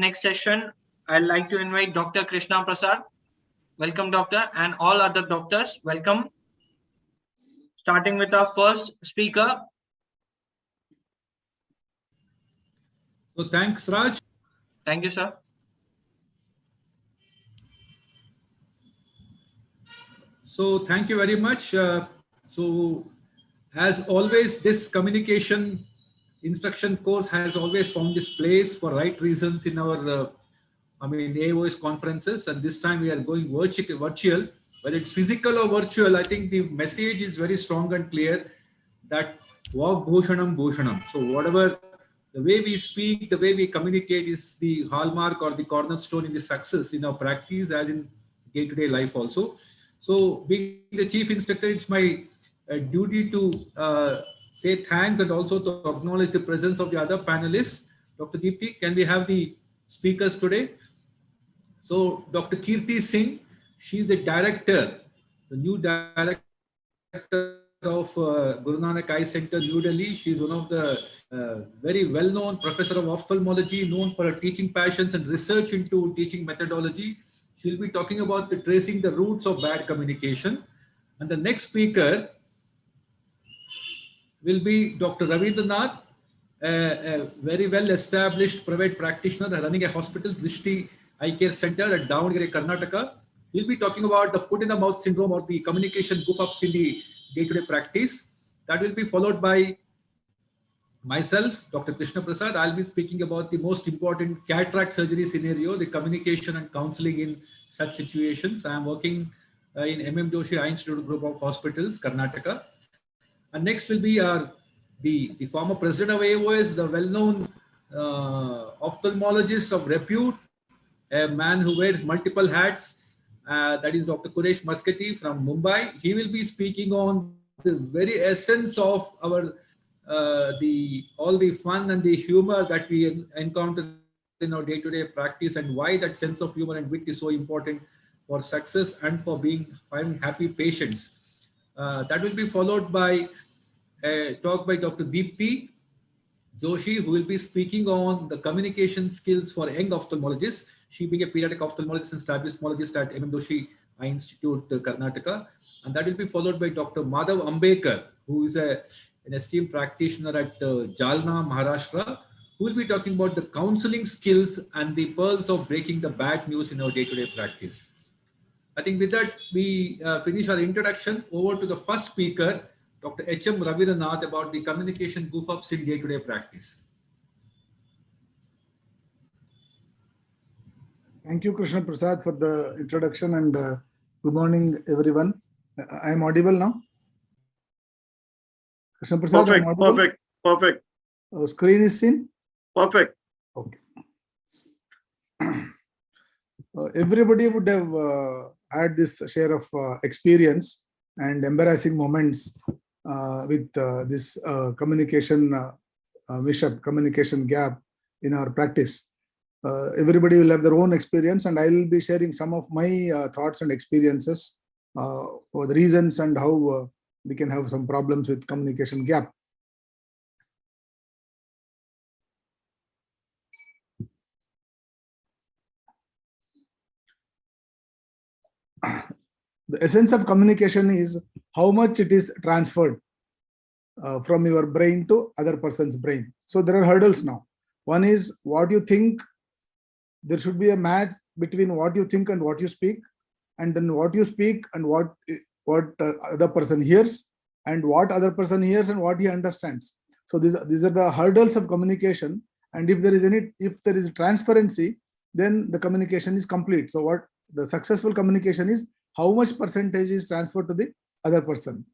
Next session, I'd like to invite Dr. Krishna Prasad. Welcome, doctor, and all other doctors. Welcome. Starting with our first speaker. So thanks, Raj. Thank you, sir. So thank you very much. So as always, this communication instruction course has always found its place for right reasons in our AOS conferences, and this time we are going virtual. Whether it's physical or virtual, I think the message is very strong and clear that Vak Bhushanam Bhushanam. So whatever the way we speak, the way we communicate is the hallmark or the cornerstone in the success in our practice as in day-to-day life also. So being the chief instructor, it's my duty to say thanks and also to acknowledge the presence of the other panelists. Dr. Deepti, can we have the speakers today? So Dr. Kirti Singh, she is the director, the new director of Guru Nanak Eye Center, New Delhi. She is one of the very well-known professor of ophthalmology, known for her teaching passions and research into teaching methodology. She'll be talking about tracing the roots of bad communication. And the next speaker will be Dr. Ravindranath, a very well-established private practitioner running a hospital, Drishti Eye Care Center at Davangere, Karnataka. We'll be talking about the foot-in-the-mouth syndrome or the communication goof-ups in the day-to-day practice. That will be followed by myself, Dr. Krishna Prasad. I'll be speaking about the most important cataract surgery scenario, the communication and counseling in such situations. I am working in MM Joshi Eye Institute Group of Hospitals, Karnataka. And next will be the former president of AOS, the well-known ophthalmologist of repute, a man who wears multiple hats, that is Dr. Quresh Muscati from Mumbai. He will be speaking on the very essence of our all the fun and the humor that we encounter in our day-to-day practice, and why that sense of humor and wit is so important for success and for having happy patients. That will be followed by a talk by Dr. Deepti Joshi, who will be speaking on the communication skills for young ophthalmologists. She being a pediatric ophthalmologist and strabismologist at MM Joshi Eye Institute, Karnataka. And that will be followed by Dr. Madhav Ambekar, who is an esteemed practitioner at Jalna, Maharashtra, who will be talking about the counseling skills and the pearls of breaking the bad news in our day-to-day practice. I think with that, we finish our introduction. Over to the first speaker, Dr. H.M. Ravindranath, about the communication goof-ups in day-to-day practice. Thank you, Krishna Prasad, for the introduction, and good morning, everyone. I am audible now? Krishna Prasad, Perfect. Screen is seen? Perfect. Okay. Everybody would have had this share of experience and embarrassing moments with this communication mishap, communication gap in our practice. Everybody will have their own experience, and I will be sharing some of my thoughts and experiences for the reasons and how we can have some problems with communication gap. The essence of communication is how much it is transferred from your brain to other person's brain. So there are hurdles now. One is what you think. There should be a match between what you think and what you speak, and then what you speak and what other person hears, and what other person hears and what he understands. So these are the hurdles of communication. And if there is transparency, then the communication is complete. So what the successful communication is, how much percentage is transferred to the other person.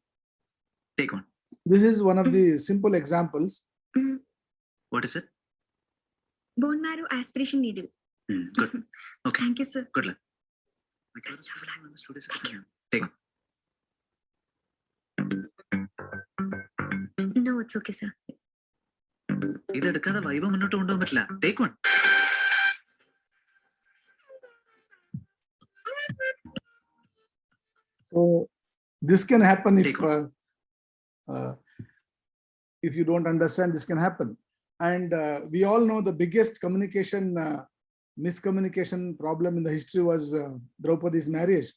Take one. This is one of the simple examples. What is it? Bone marrow aspiration needle. Good. Okay. Thank you, sir. Good luck. Take one. No, it's okay, sir. Take one. So this can happen if you don't understand. This can happen, and we all know the biggest communication miscommunication problem in the history was Draupadi's marriage.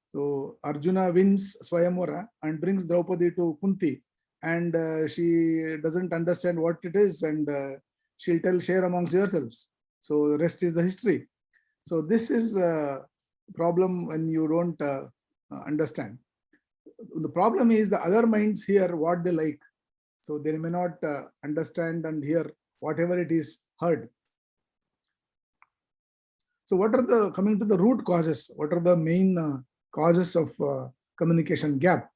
So Arjuna wins Swayamvara and brings Draupadi to Kunti, and she doesn't understand what it is, and she'll share amongst yourselves. So the rest is the history. So this is a problem when you don't understand. The problem is the other minds hear what they like. So they may not understand and hear whatever it is heard. So what are the, coming to the root causes, what are the main causes of communication gap?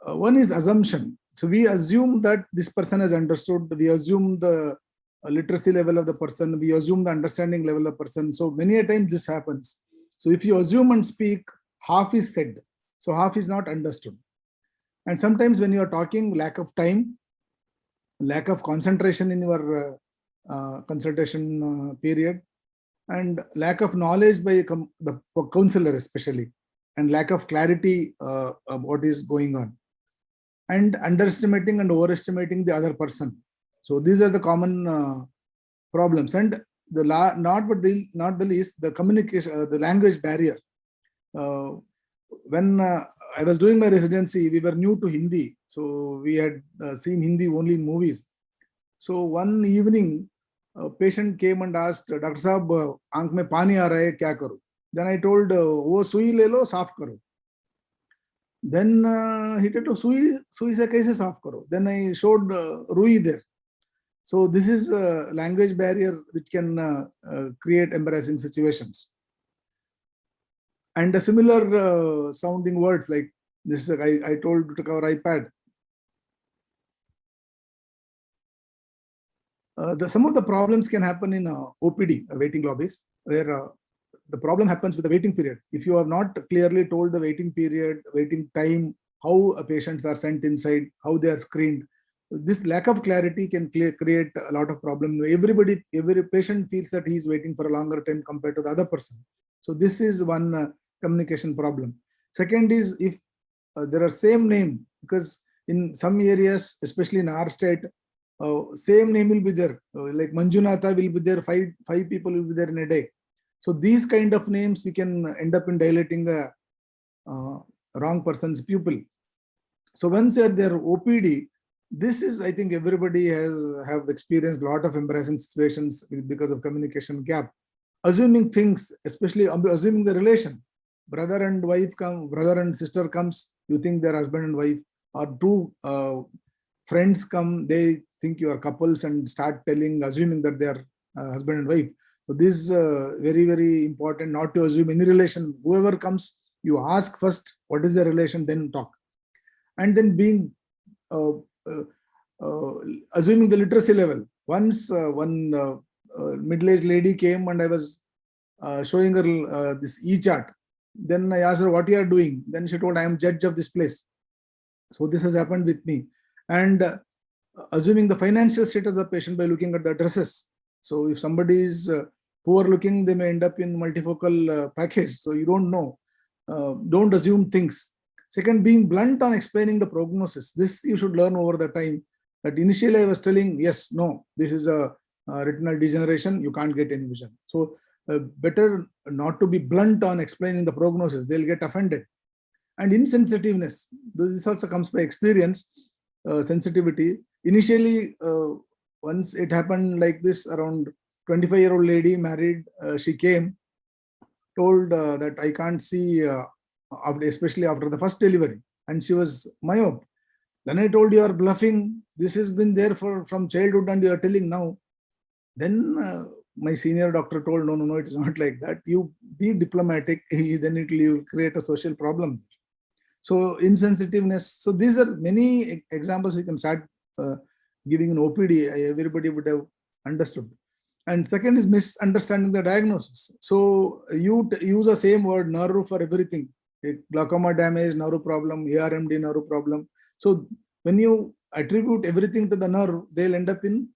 One is assumption. So we assume that this person has understood, we assume the literacy level of the person, we assume the understanding level of the person. So many a times this happens. So if you assume and speak, half is said, so half is not understood. And sometimes when you are talking, lack of time, lack of concentration in your consultation period, and lack of knowledge by the counselor especially, and lack of clarity of what is going on, and underestimating and overestimating the other person. So these are the common problems. And the not the least, the communication, the language barrier. When I was doing my residency, we were new to Hindi, so we had seen Hindi only in movies. So one evening, a patient came and asked, Dr. Saab, aankh mein pani aa raha hai, kya karu? Then I told, wo sui le lo, saaf karo. Then he told, sui se kaise saaf karo? Then I showed Rui there. So this is a language barrier which can create embarrassing situations. And the similar sounding words like this is I told to cover iPad. Some of the problems can happen in OPD, waiting lobbies, where the problem happens with the waiting period. If you have not clearly told the waiting period, waiting time, how patients are sent inside, how they are screened, this lack of clarity can create a lot of problem. Every patient feels that he is waiting for a longer time compared to the other person. So this is one communication problem. Second is if there are same name, because in some areas, especially in our state, same name will be there. Like Manjunatha will be there, five people will be there in a day. So these kind of names, you can end up in dilating a wrong person's pupil. So once you are there OPD, this is, I think everybody have experienced a lot of embarrassing situations because of communication gap. Assuming things, especially assuming the relation, brother and wife come, brother and sister comes, you think they're husband and wife, or two friends come, they think you are couples and start telling, assuming that they are husband and wife. So this is very, very important, not to assume any relation. Whoever comes, you ask first, what is the relation, then talk. And then being, assuming the literacy level. Once one middle-aged lady came and I was showing her this e-chart. Then I asked her, what you are doing? Then she told, I am judge of this place. So this has happened with me. And assuming the financial state of the patient by looking at the addresses. So if somebody is poor looking, they may end up in multifocal package. So you don't know. Don't assume things. Second, being blunt on explaining the prognosis. This you should learn over the time. But initially I was telling, yes, no, this is a retinal degeneration, you can't get any vision. So better not to be blunt on explaining the prognosis, they'll get offended. And insensitiveness, this also comes by experience, sensitivity. Initially, once it happened like this, around 25-year-old lady married, she came, told that I can't see, especially after the first delivery, and she was myope. Then I told, you are bluffing, this has been there from childhood and you are telling now. Then my senior doctor told, no, it's not like that. You be diplomatic, then it will create a social problem. So insensitiveness. So these are many examples we can start giving in OPD. Everybody would have understood. And second is misunderstanding the diagnosis. So you use the same word, nerve, for everything. Glaucoma damage, nerve problem, ARMD, nerve problem. So when you attribute everything to the nerve, they'll end up in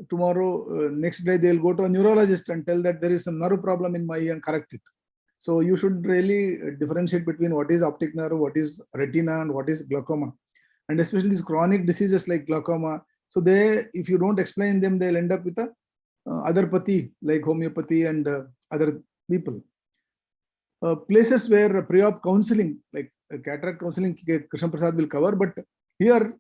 tomorrow, next day, they'll go to a neurologist and tell that there is some nerve problem in my eye and correct it. So you should really differentiate between what is optic nerve, what is retina, and what is glaucoma. And especially these chronic diseases like glaucoma. So they, if you don't explain them, they'll end up with a other pathy like homeopathy and other people. Places where pre-op counseling, like cataract counseling, Krishna Prasad will cover, but here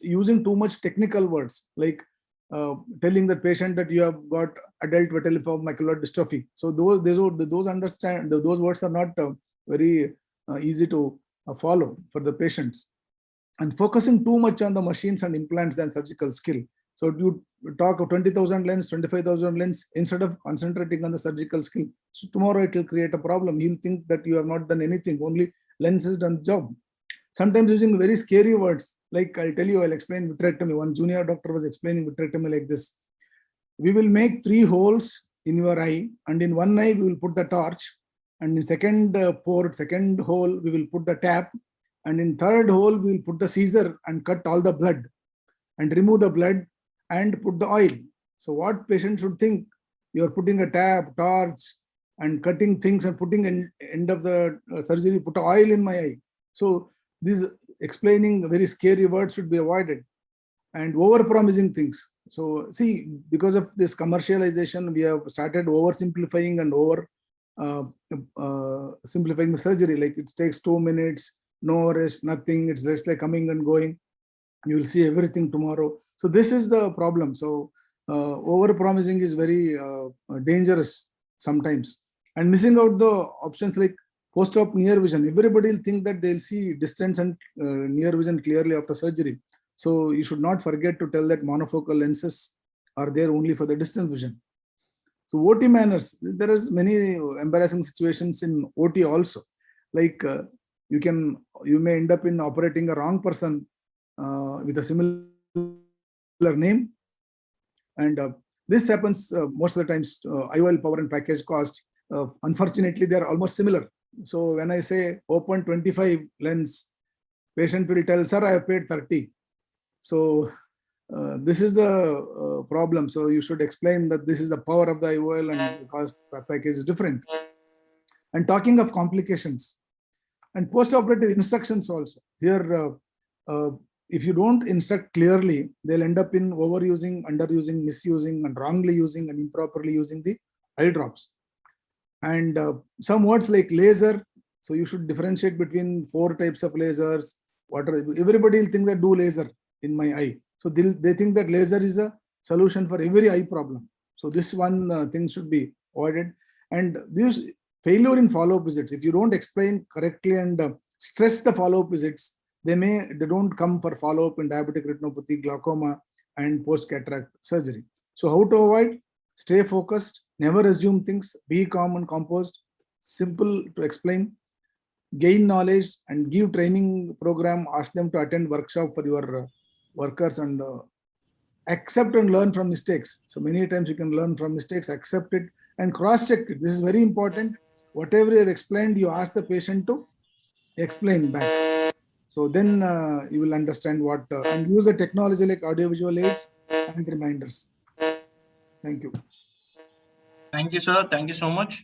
using too much technical words, like telling the patient that you have got adult vitelliform macular dystrophy. So those words are not very easy to follow for the patients, and focusing too much on the machines and implants than surgical skill. So you talk of 20,000 lens, 25,000 lens instead of concentrating on the surgical skill. So tomorrow it will create a problem. He'll think that you have not done anything, only lens has done the job. Sometimes using very scary words, like I'll tell you, I'll explain vitrectomy. One junior doctor was explaining vitrectomy like this. We will make 3 holes in your eye, and in one eye we will put the torch, and in second hole we will put the tap, and in third hole we will put the scissor and cut all the blood and remove the blood and put the oil. So what patient should think? You are putting a tap, torch, and cutting things and putting an end of the surgery, put oil in my eye. So this explaining very scary words should be avoided, and over-promising things. So see, because of this commercialization, we have started oversimplifying and simplifying the surgery. Like it takes 2 minutes, no rest, nothing. It's just like coming and going. You will see everything tomorrow. So this is the problem. So over-promising is very dangerous sometimes, and missing out the options like post-op near vision. Everybody will think that they'll see distance and near vision clearly after surgery. So you should not forget to tell that monofocal lenses are there only for the distance vision. So OT manners, there is many embarrassing situations in OT also. Like you may end up in operating a wrong person with a similar name, and this happens most of the times. IOL power and package cost, unfortunately they are almost similar. So when I say open 25 lens, patient will tell, sir, I have paid 30. So this is the problem. So you should explain that this is the power of the IOL and the cost package is different. And talking of complications and post-operative instructions also, here if you don't instruct clearly, they'll end up in overusing, underusing, misusing, and wrongly using and improperly using the eye drops. And some words like laser, so you should differentiate between 4 types of lasers. Everybody will think that do laser in my eye. So they think that laser is a solution for every eye problem. So this one thing should be avoided. And this failure in follow-up visits, if you don't explain correctly and stress the follow-up visits, they don't come for follow-up in diabetic retinopathy, glaucoma, and post-cataract surgery. So how to avoid? Stay focused, never assume things, be calm and composed, simple to explain, gain knowledge, and give training program, ask them to attend workshop for your workers, and accept and learn from mistakes. So many times you can learn from mistakes, accept it, and cross-check it. This is very important. Whatever you have explained, you ask the patient to explain back. So then you will understand what, and use the technology like audiovisual aids and reminders. Thank you. Thank you, sir. Thank you so much.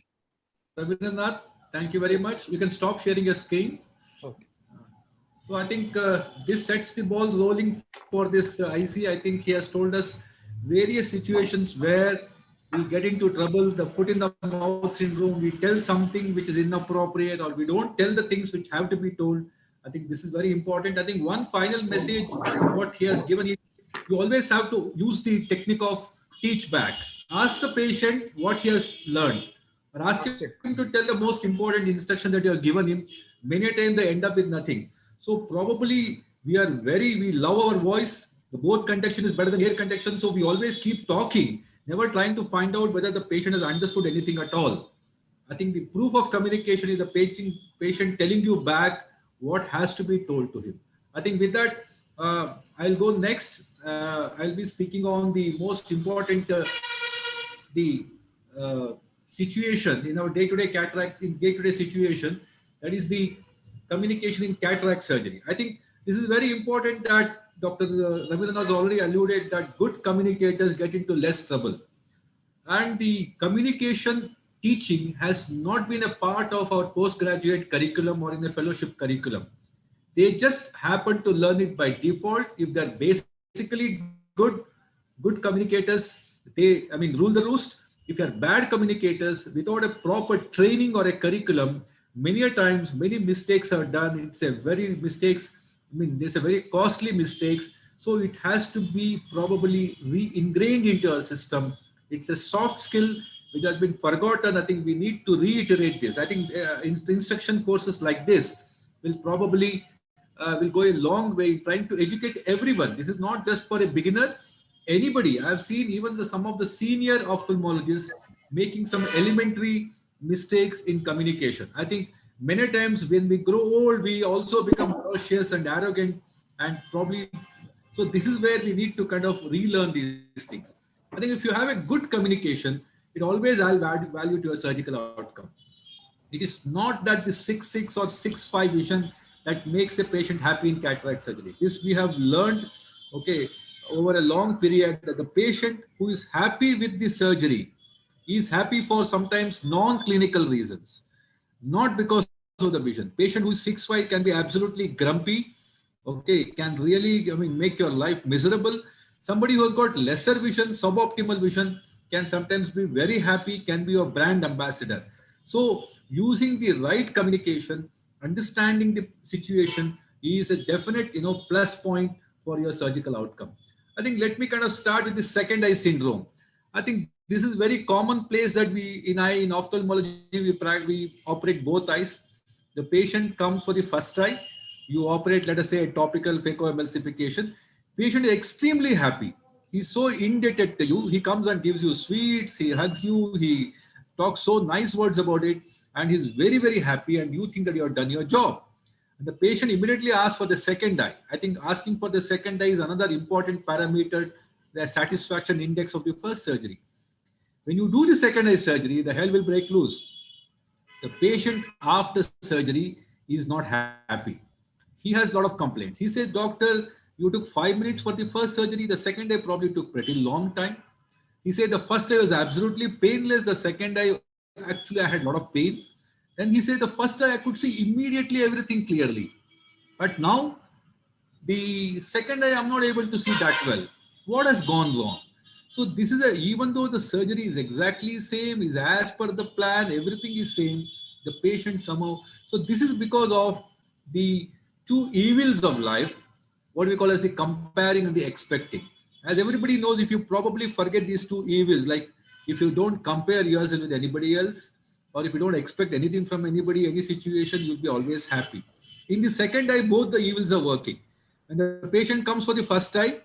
Rabindranath, thank you very much. You can stop sharing your screen. Okay. So I think this sets the ball rolling for this IC. I think he has told us various situations where we get into trouble, the foot in the mouth syndrome, we tell something which is inappropriate, or we don't tell the things which have to be told. I think this is very important. I think one final message, what he has given is, you always have to use the technique of teach back. Ask the patient what he has learned, or ask him to tell the most important instruction that you have given him. Many times they end up with nothing. So probably we love our voice. The both conduction is better than air conduction. So we always keep talking, never trying to find out whether the patient has understood anything at all. I think the proof of communication is the patient telling you back what has to be told to him. I think with that, I'll go next. I'll be speaking on the most important situation in our day-to-day cataract, in day-to-day situation, that is the communication in cataract surgery. I think this is very important that Dr. Rabindranath has already alluded that good communicators get into less trouble. And the communication teaching has not been a part of our postgraduate curriculum or in the fellowship curriculum. They just happen to learn it by default. If they're basically good communicators, rule the roost. If you are bad communicators without a proper training or a curriculum, many a times, many mistakes are done. It's a very mistakes. It's a very costly mistakes. So it has to be probably re-ingrained into our system. It's a soft skill which has been forgotten. I think we need to reiterate this. I think instruction courses like this will probably will go a long way in trying to educate everyone. This is not just for a beginner. Anybody, I've seen even some of the senior ophthalmologists making some elementary mistakes in communication. I think many times when we grow old, we also become cautious and arrogant, and probably, so this is where we need to kind of relearn these things. I think if you have a good communication, it always adds value to a surgical outcome. It is not that the 6'6" or 6'5" vision that makes a patient happy in cataract surgery. This we have learned, okay, over a long period, that the patient who is happy with the surgery is happy for sometimes non-clinical reasons, not because of the vision. Patient who is 6'5" can be absolutely grumpy, okay, can really, make your life miserable. Somebody who has got lesser vision, suboptimal vision, can sometimes be very happy, can be your brand ambassador. So using the right communication, understanding the situation is a definite, plus point for your surgical outcome. I think let me kind of start with the second eye syndrome. I think this is very commonplace that we in ophthalmology, we operate both eyes. The patient comes for the first eye. You operate, let us say, a topical phacoemulsification. Patient is extremely happy. He's so indebted to you. He comes and gives you sweets. He hugs you. He talks so nice words about it. And he's very, very happy. And you think that you have done your job. And the patient immediately asks for the second eye. I think asking for the second eye is another important parameter, the satisfaction index of the first surgery. When you do the second eye surgery, the hell will break loose. The patient after surgery is not happy. He has a lot of complaints. He says, doctor, you took 5 minutes for the first surgery. The second eye probably took pretty long time. He said the first eye was absolutely painless. The second eye, actually, I had a lot of pain. Then he said the first eye I could see immediately everything clearly. But now the second eye I'm not able to see that well. What has gone wrong? So this is even though the surgery is exactly same, is as per the plan, everything is same, the patient somehow. So this is because of the two evils of life, what we call as the comparing and the expecting. As everybody knows, if you probably forget these two evils, like if you don't compare yourself with anybody else, or if you don't expect anything from anybody, any situation, you'll be always happy. In the second eye, both the evils are working. When the patient comes for the first eye,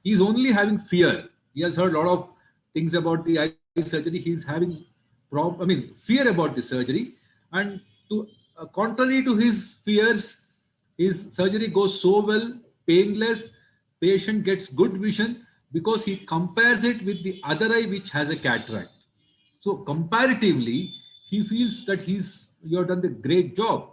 he's only having fear. He has heard a lot of things about the eye surgery. He's having fear about the surgery. And contrary to his fears, his surgery goes so well, painless, patient gets good vision because he compares it with the other eye which has a cataract. So comparatively, he feels that you have done the great job.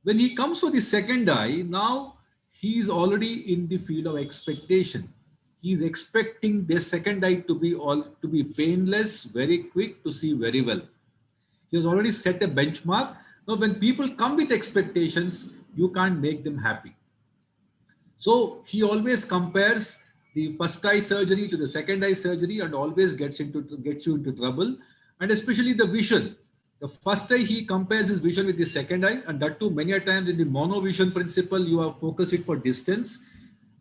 When he comes for the second eye, now he is already in the field of expectation. He is expecting the second eye to be painless, very quick, to see very well. He has already set a benchmark. Now, when people come with expectations, you can't make them happy. So he always compares the first eye surgery to the second eye surgery and always gets you into trouble. And especially the vision. The first eye, he compares his vision with the second eye, and that too many a times in the monovision principle, you have focused it for distance.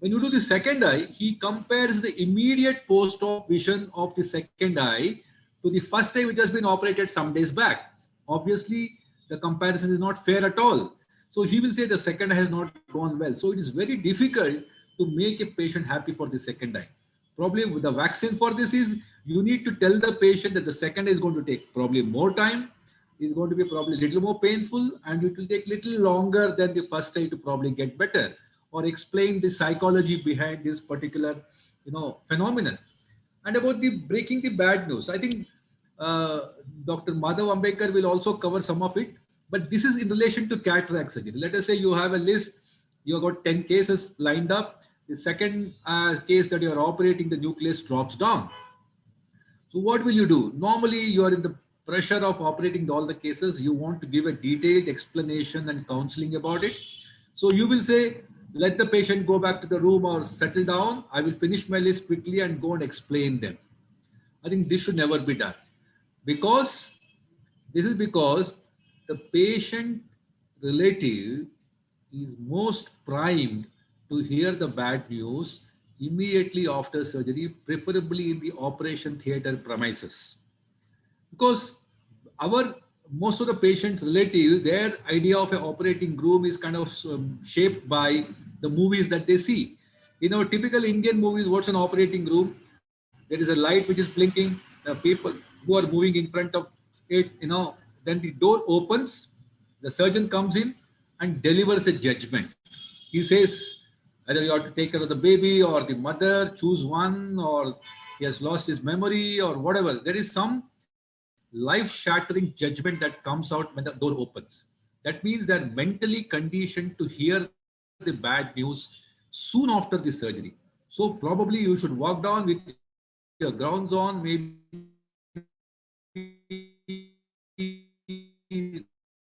When you do the second eye, he compares the immediate post-op vision of the second eye to the first eye which has been operated some days back. Obviously, the comparison is not fair at all. So he will say the second eye has not gone well. So it is very difficult to make a patient happy for the second eye. Probably the vaccine for this is you need to tell the patient that the second eye is going to take probably more time, is going to be probably a little more painful, and it will take little longer than the first eye to probably get better, or explain the psychology behind this particular phenomenon. And about the breaking the bad news, I think Dr. Madhav Ambekar will also cover some of it, but this is in relation to cataract surgery. Let us say you have a list, you have got 10 cases lined up. The second case that you are operating, the nucleus drops down. So what will you do? Normally you are in the pressure of operating all the cases. You want to give a detailed explanation and counseling about it. So you will say, let the patient go back to the room or settle down. I will finish my list quickly and go and explain them. I think this should never be done, because the patient relative is most primed to hear the bad news immediately after surgery, preferably in the operation theater premises. Because our most of the patients' relatives, their idea of an operating room is kind of shaped by the movies that they see. In our typical Indian movies, what's an operating room? There is a light which is blinking. The people who are moving in front of it, then the door opens. The surgeon comes in and delivers a judgment. He says, either you have to take care of the baby or the mother, choose one, or he has lost his memory or whatever. There is some life-shattering judgment that comes out when the door opens. That means they're mentally conditioned to hear the bad news soon after the surgery. So probably you should walk down with your gowns on, maybe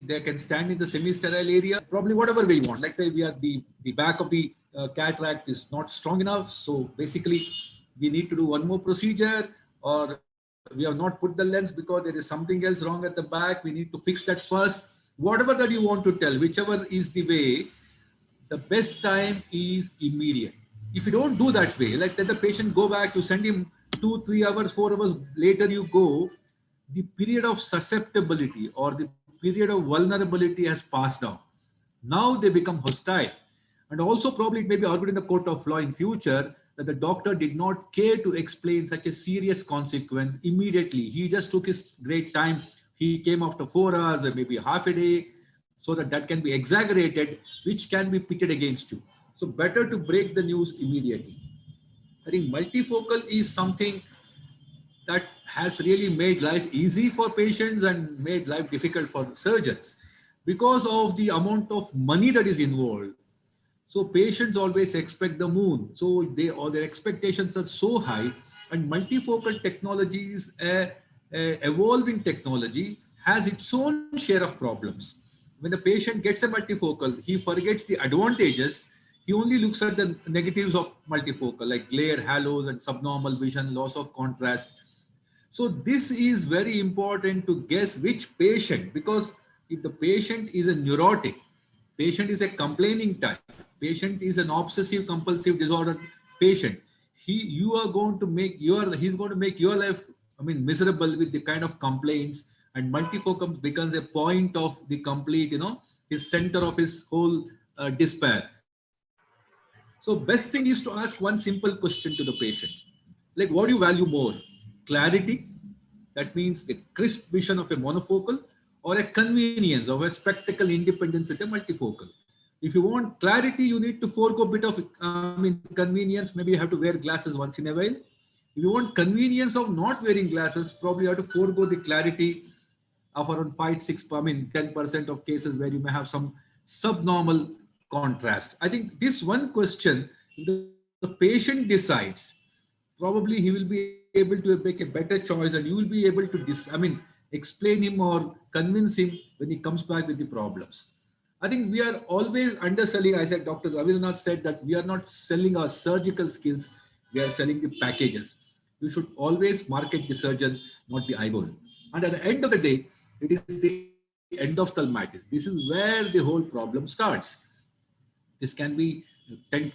they can stand in the semi-sterile area, probably whatever way you want. Like say we are the back of the cataract is not strong enough. So basically we need to do one more procedure, or we have not put the lens because there is something else wrong at the back. We need to fix that first. Whatever that you want to tell, whichever is the way, the best time is immediate. If you don't do that way, like let the patient go back, you send him 2, 3 hours, 4 hours later you go, the period of susceptibility or the period of vulnerability has passed now. Now they become hostile. And also probably it may be argued in the court of law in future that the doctor did not care to explain such a serious consequence immediately. He just took his great time. He came after 4 hours or maybe half a day, so that can be exaggerated, which can be pitted against you. So better to break the news immediately. I think multifocal is something that has really made life easy for patients and made life difficult for surgeons because of the amount of money that is involved. So patients always expect the moon. So their expectations are so high, and multifocal technology is evolving technology, has its own share of problems. When the patient gets a multifocal, he forgets the advantages. He only looks at the negatives of multifocal, like glare, halos, and subnormal vision, loss of contrast. So this is very important to guess which patient, because if the patient is a neurotic, patient is a complaining type, patient is an obsessive compulsive disorder patient, he's going to make your life, miserable with the kind of complaints, and multifocal becomes a point of the complete, his center of his whole despair. So best thing is to ask one simple question to the patient. Like, what do you value more? Clarity, that means the crisp vision of a monofocal, or a convenience of a spectacle independence with a multifocal. If you want clarity, you need to forego a bit of convenience. Maybe you have to wear glasses once in a while. If you want convenience of not wearing glasses, probably you have to forego the clarity of around 10% of cases where you may have some subnormal contrast. I think this one question, the patient decides, probably he will be able to make a better choice, and you will be able to explain him or convince him when he comes back with the problems. I think we are always underselling. I said, Dr. Ravindranath said that we are not selling our surgical skills, we are selling the packages. You should always market the surgeon, not the eyeball. And at the end of the day, it is the endophthalmitis. This is where the whole problem starts. This can be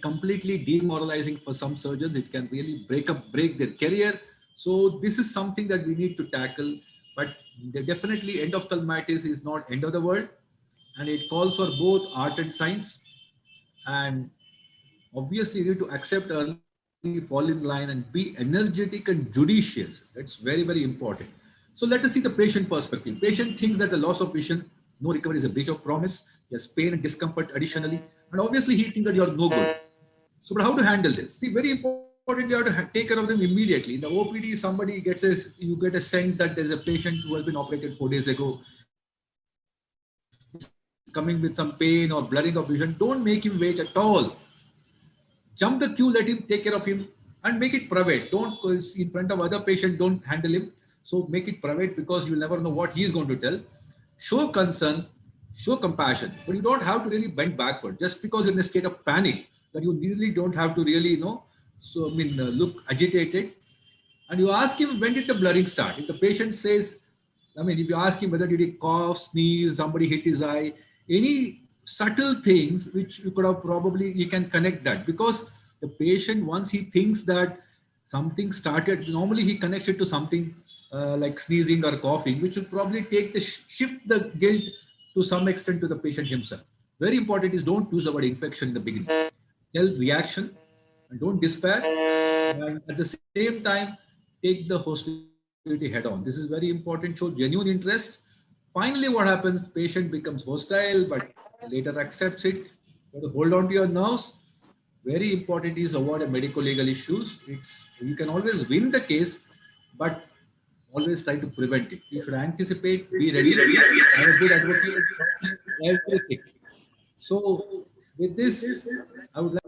completely demoralizing for some surgeons. It can really break their career. So this is something that we need to tackle. But definitely endophthalmitis is not end of the world, and it calls for both art and science. And obviously you need to accept early, fall in line, and be energetic and judicious. That's very, very important. So let us see the patient perspective. Patient thinks that the loss of vision, no recovery, is a breach of promise. He has pain and discomfort additionally. And obviously he thinks that you are no good. So but how to handle this? See, very important, you have to take care of them immediately. In the OPD, you get a sense that there's a patient who has been operated 4 days ago, coming with some pain or blurring of vision. Don't make him wait at all. Jump the queue, let him take care of him, and make it private. Don't go in front of other patient, don't handle him. So make it private, because you'll never know what he's going to tell. Show concern, show compassion, but you don't have to really bend backward. Just because you're in a state of panic, that you really don't have to really look agitated. and you ask him, when did the blurring start? If the patient says, I mean, if you ask him whether did he cough, sneeze, somebody hit his eye, any subtle things which you could have probably, you can connect that, because the patient, once he thinks that something started, normally he connects it to something like sneezing or coughing, which will probably take the shift the guilt to some extent to the patient himself. Very important is don't use the word infection in the beginning. Tell reaction and don't despair. And at the same time, take the hostility head on. This is very important. Show genuine interest. Finally, what happens? Patient becomes hostile, but later accepts it. You have to hold on to your nerves. Very important is avoid a medico-legal issues. You can always win the case, but always try to prevent it. You should anticipate, be ready, have a good advocate, everything. So with this, I would like.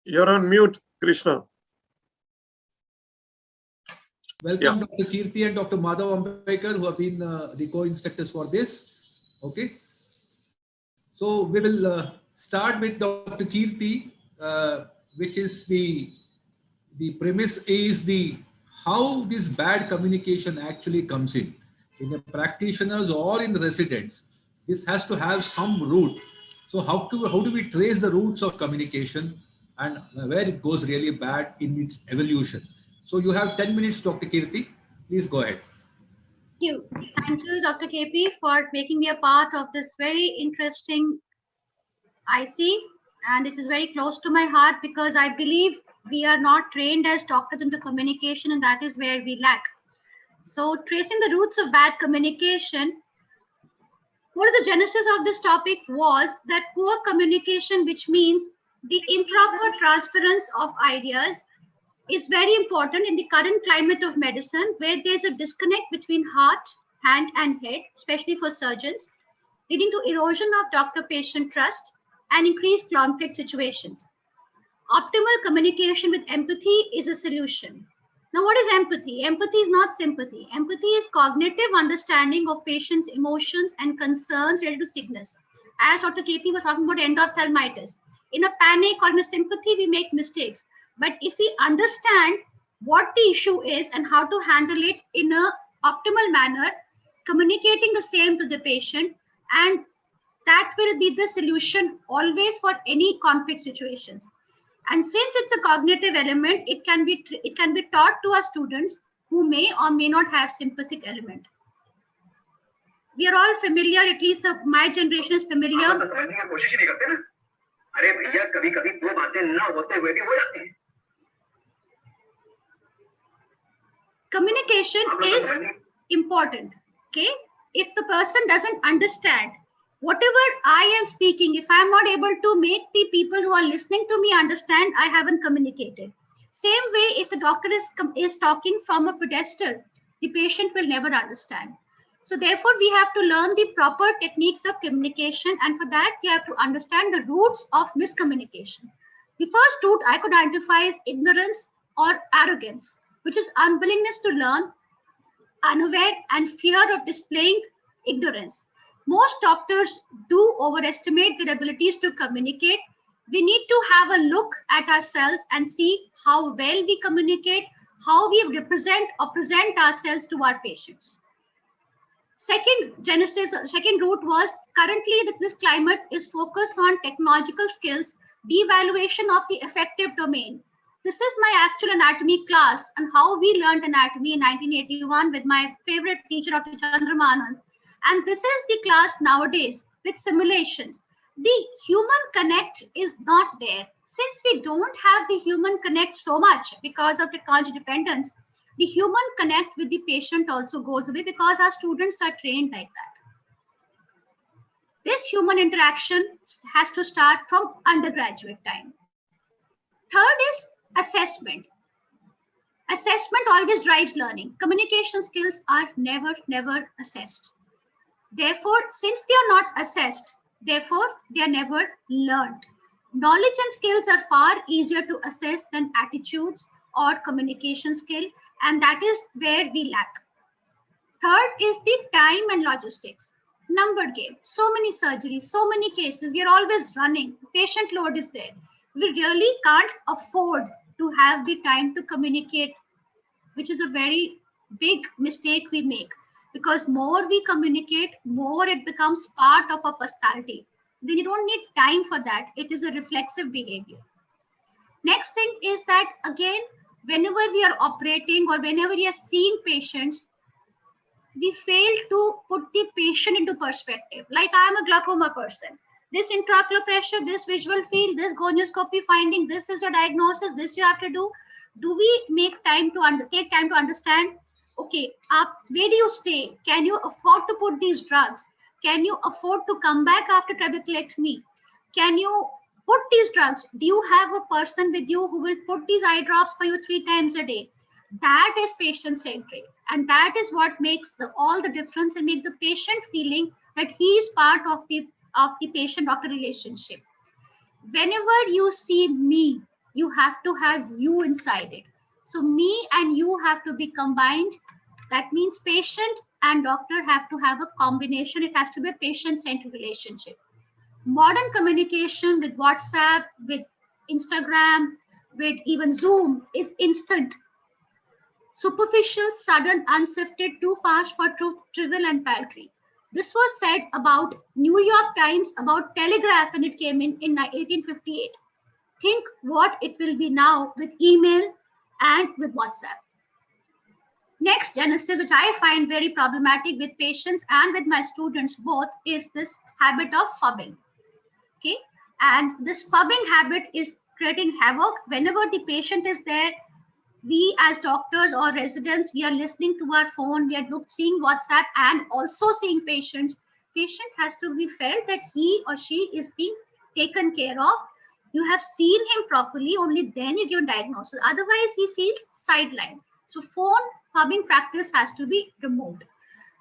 You're on mute, Krishna. Welcome Dr. Kirti and Dr. Madhav Ambekar, who have been the co-instructors for this. Okay. So we will start with Dr. Kirti, which is the premise is how this bad communication actually comes in the practitioners or in the residents. This has to have some root. So how do we trace the roots of communication and where it goes really bad in its evolution? So you have 10 minutes, Dr. Kirti. Please go ahead. Thank you, Dr. KP, for making me a part of this very interesting IC. And it is very close to my heart because I believe we are not trained as doctors into communication, and that is where we lack. So tracing the roots of bad communication, what is the genesis of this topic was that poor communication, which means the improper transference of ideas, is very important in the current climate of medicine, where there's a disconnect between heart, hand, and head, especially for surgeons, leading to erosion of doctor-patient trust and increased conflict situations. Optimal communication with empathy is a solution. Now, what is empathy? Empathy is not sympathy. Empathy is cognitive understanding of patients' emotions and concerns related to sickness. As Dr. KP was talking about endophthalmitis. In a panic or in a sympathy, we make mistakes. But if we understand what the issue is and how to handle it in an optimal manner, communicating the same to the patient, and that will be the solution always for any conflict situations. And since it's a cognitive element, it can be taught to our students who may or may not have sympathetic element. We are all familiar, at least my generation is familiar. Communication is important. Okay, if the person doesn't understand whatever I am speaking, if I'm not able to make the people who are listening to me understand, I haven't communicated. Same way, if the doctor is talking from a pedestal, the patient will never understand. So therefore, we have to learn the proper techniques of communication, and for that, we have to understand the roots of miscommunication. The first root I could identify is ignorance or arrogance, which is unwillingness to learn, unaware, and fear of displaying ignorance. Most doctors do overestimate their abilities to communicate. We need to have a look at ourselves and see how well we communicate, how we represent or present ourselves to our patients. Second root was currently that this climate is focused on technological skills, devaluation of the affective domain. This is my actual anatomy class and how we learned anatomy in 1981 with my favorite teacher, Dr. Chandramanand. And this is the class nowadays with simulations. The human connect is not there. Since we don't have the human connect so much because of technology dependence, the human connect with the patient also goes away because our students are trained like that. This human interaction has to start from undergraduate time. Third is assessment. Assessment always drives learning. Communication skills are never assessed. Therefore, since they are not assessed, therefore they are never learned. Knowledge and skills are far easier to assess than attitudes or communication skill, and that is where we lack. Third is the time and logistics. number game. So many surgeries, so many cases. We are always running. Patient load is there. We really can't afford to have the time to communicate, which is a very big mistake we make. Because more we communicate, more it becomes part of our personality. Then you don't need time for that. It is a reflexive behavior. Next thing is that, again, whenever we are operating or whenever we are seeing patients, we fail to put the patient into perspective. Like, I am a glaucoma person. This intraocular pressure, this visual field, this gonioscopy finding, this is your diagnosis, this you have to do. Do we make time to take time to understand, okay, where do you stay? Can you afford to put these drugs? Can you afford to come back after trabeculectomy? Can you put these drugs? Do you have a person with you who will put these eye drops for you 3 times a day? That is patient-centric. And that is what makes all the difference and make the patient feeling that he is part of the patient-doctor relationship. Whenever you see me, you have to have you inside it. So me and you have to be combined. That means patient and doctor have to have a combination. It has to be a patient-centric relationship. Modern communication with WhatsApp, with Instagram, with even Zoom is instant. Superficial, sudden, unsifted, too fast for truth, trivial and paltry. This was said about New York Times, about Telegraph when it came in 1858. Think what it will be now with email and with WhatsApp. Next, Genesis, which I find very problematic with patients and with my students both, is this habit of fubbing. Okay, and this fubbing habit is creating havoc. Whenever the patient is there, we as doctors or residents, we are listening to our phone, we are seeing WhatsApp and also seeing patients. Patient has to be felt that he or she is being taken care of. You have seen him properly, only then you give diagnosis. Otherwise, he feels sidelined. So phone fubbing practice has to be removed.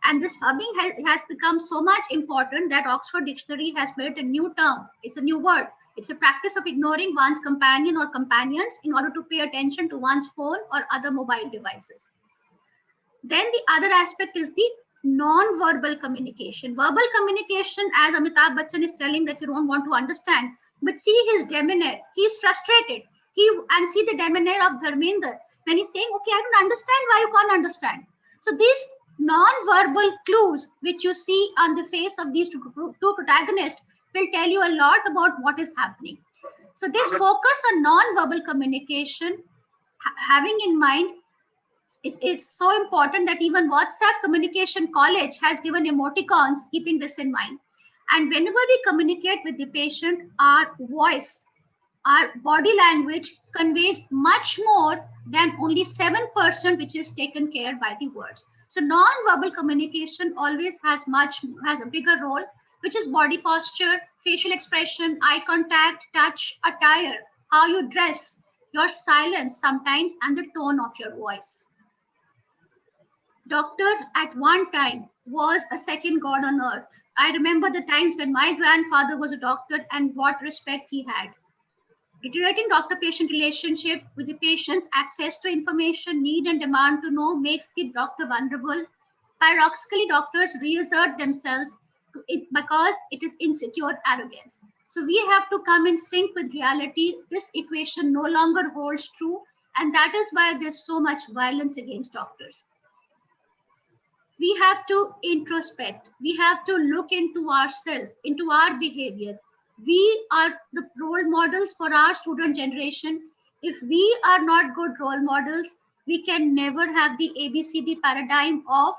And this fubbing has become so much important that Oxford Dictionary has built a new term. It's a new word. It's a practice of ignoring one's companion or companions in order to pay attention to one's phone or other mobile devices. Then the other aspect is the non-verbal communication. Verbal communication, as Amitabh Bachchan is telling that you don't want to understand, but see his demeanor. He's frustrated. And see the demeanor of Dharmender when he's saying, okay, I don't understand why you can't understand. So these non-verbal clues which you see on the face of these two protagonists will tell you a lot about what is happening. So this focus on non-verbal communication, having in mind, it's so important that even WhatsApp Communication College has given emoticons keeping this in mind. And whenever we communicate with the patient, our voice, our body language conveys much more than only 7% which is taken care by the words. So non-verbal communication always has a bigger role, which is body posture, facial expression, eye contact, touch, attire, how you dress, your silence sometimes, and the tone of your voice. Doctor at one time was a second god on earth. I remember the times when my grandfather was a doctor and what respect he had. Deteriorating doctor-patient relationship with the patient's access to information, need and demand to know makes the doctor vulnerable. Paradoxically, doctors reassert themselves because it is insecure arrogance. So we have to come in sync with reality. This equation no longer holds true, and that is why there's so much violence against doctors. We have to introspect. We have to look into ourselves, into our behavior. We are the role models for our student generation. If we are not good role models, we can never have the ABCD paradigm of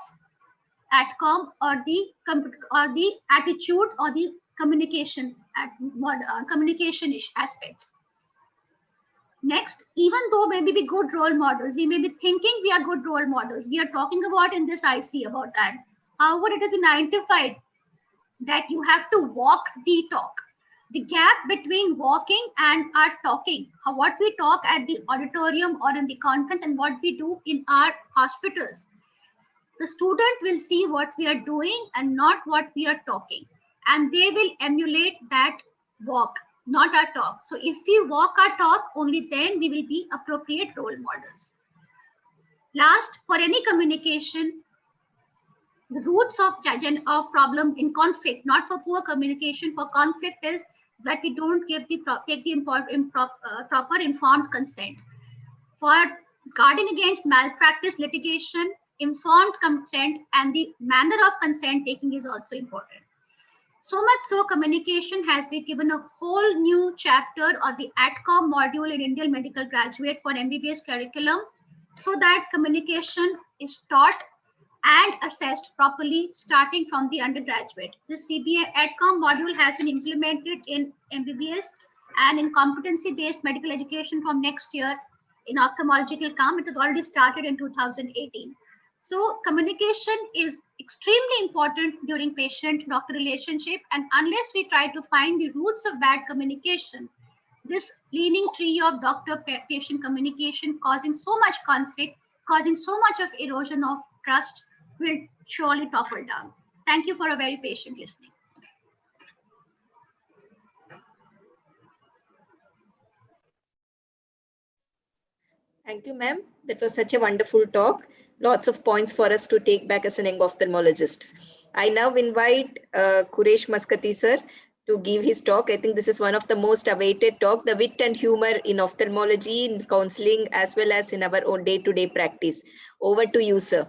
ATCOM or the attitude or the communication aspects. Next, even though maybe be good role models, we may be thinking we are good role models. We are talking about in this IC about that. However, it has been identified that you have to walk the talk. The gap between walking and our talking, what we talk at the auditorium or in the conference and what we do in our hospitals. The student will see what we are doing and not what we are talking. And they will emulate that walk, not our talk. So if we walk our talk, only then we will be appropriate role models. Last, for any communication, the roots of problem in conflict, not for poor communication, for conflict, is that we don't give the proper informed consent. For guarding against malpractice litigation, informed consent and the manner of consent taking is also important. So much so, communication has been given a whole new chapter or the ATCOM module in Indian medical graduate for MBBS curriculum, so that communication is taught and assessed properly starting from the undergraduate. This CBA ATCOM module has been implemented in MBBS and in competency-based medical education from next year in ophthalmological camp. It has already started in 2018. So communication is extremely important during patient-doctor relationship, and unless we try to find the roots of bad communication, this leaning tree of doctor-patient communication causing so much conflict, causing so much of erosion of trust, will surely topple down. Thank you for a very patient listening. Thank you, ma'am. That was such a wonderful talk. Lots of points for us to take back as an young ophthalmologist. I now invite Quresh Maskati sir to give his talk. I think this is one of the most awaited talk, the wit and humor in ophthalmology, in counseling, as well as in our own day-to-day practice. Over to you, sir.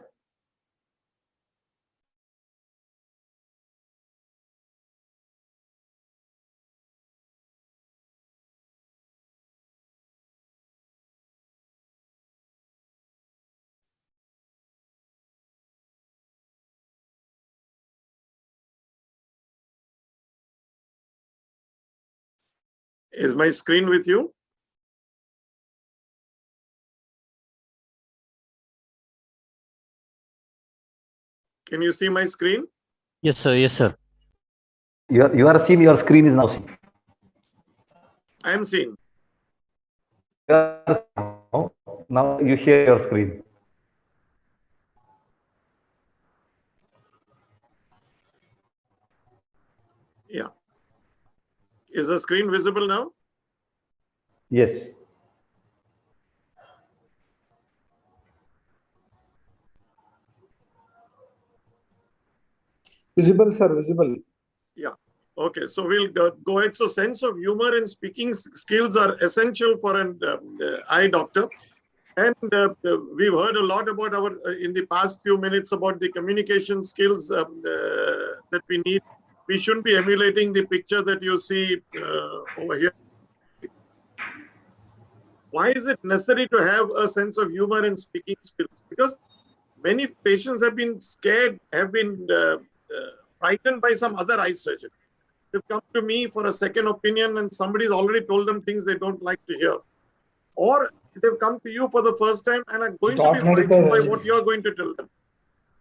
Is my screen with you? Can you see my screen? Yes, sir. Yes, sir. You are seen, your screen is now seen. I am seen. Now you share your screen. Yeah. Is the screen visible now? Yes. Visible, sir, visible. Yeah. Okay. So we'll go ahead. So sense of humor and speaking skills are essential for an eye doctor. And we've heard a lot about in the past few minutes about the communication skills that we need. We shouldn't be emulating the picture that you see over here. Why is it necessary to have a sense of humor and speaking skills? Because many patients have been scared, have been frightened by some other eye surgeon. They've come to me for a second opinion and somebody's already told them things they don't like to hear. Or they've come to you for the first time and are going to be frightened by what you're going to tell them.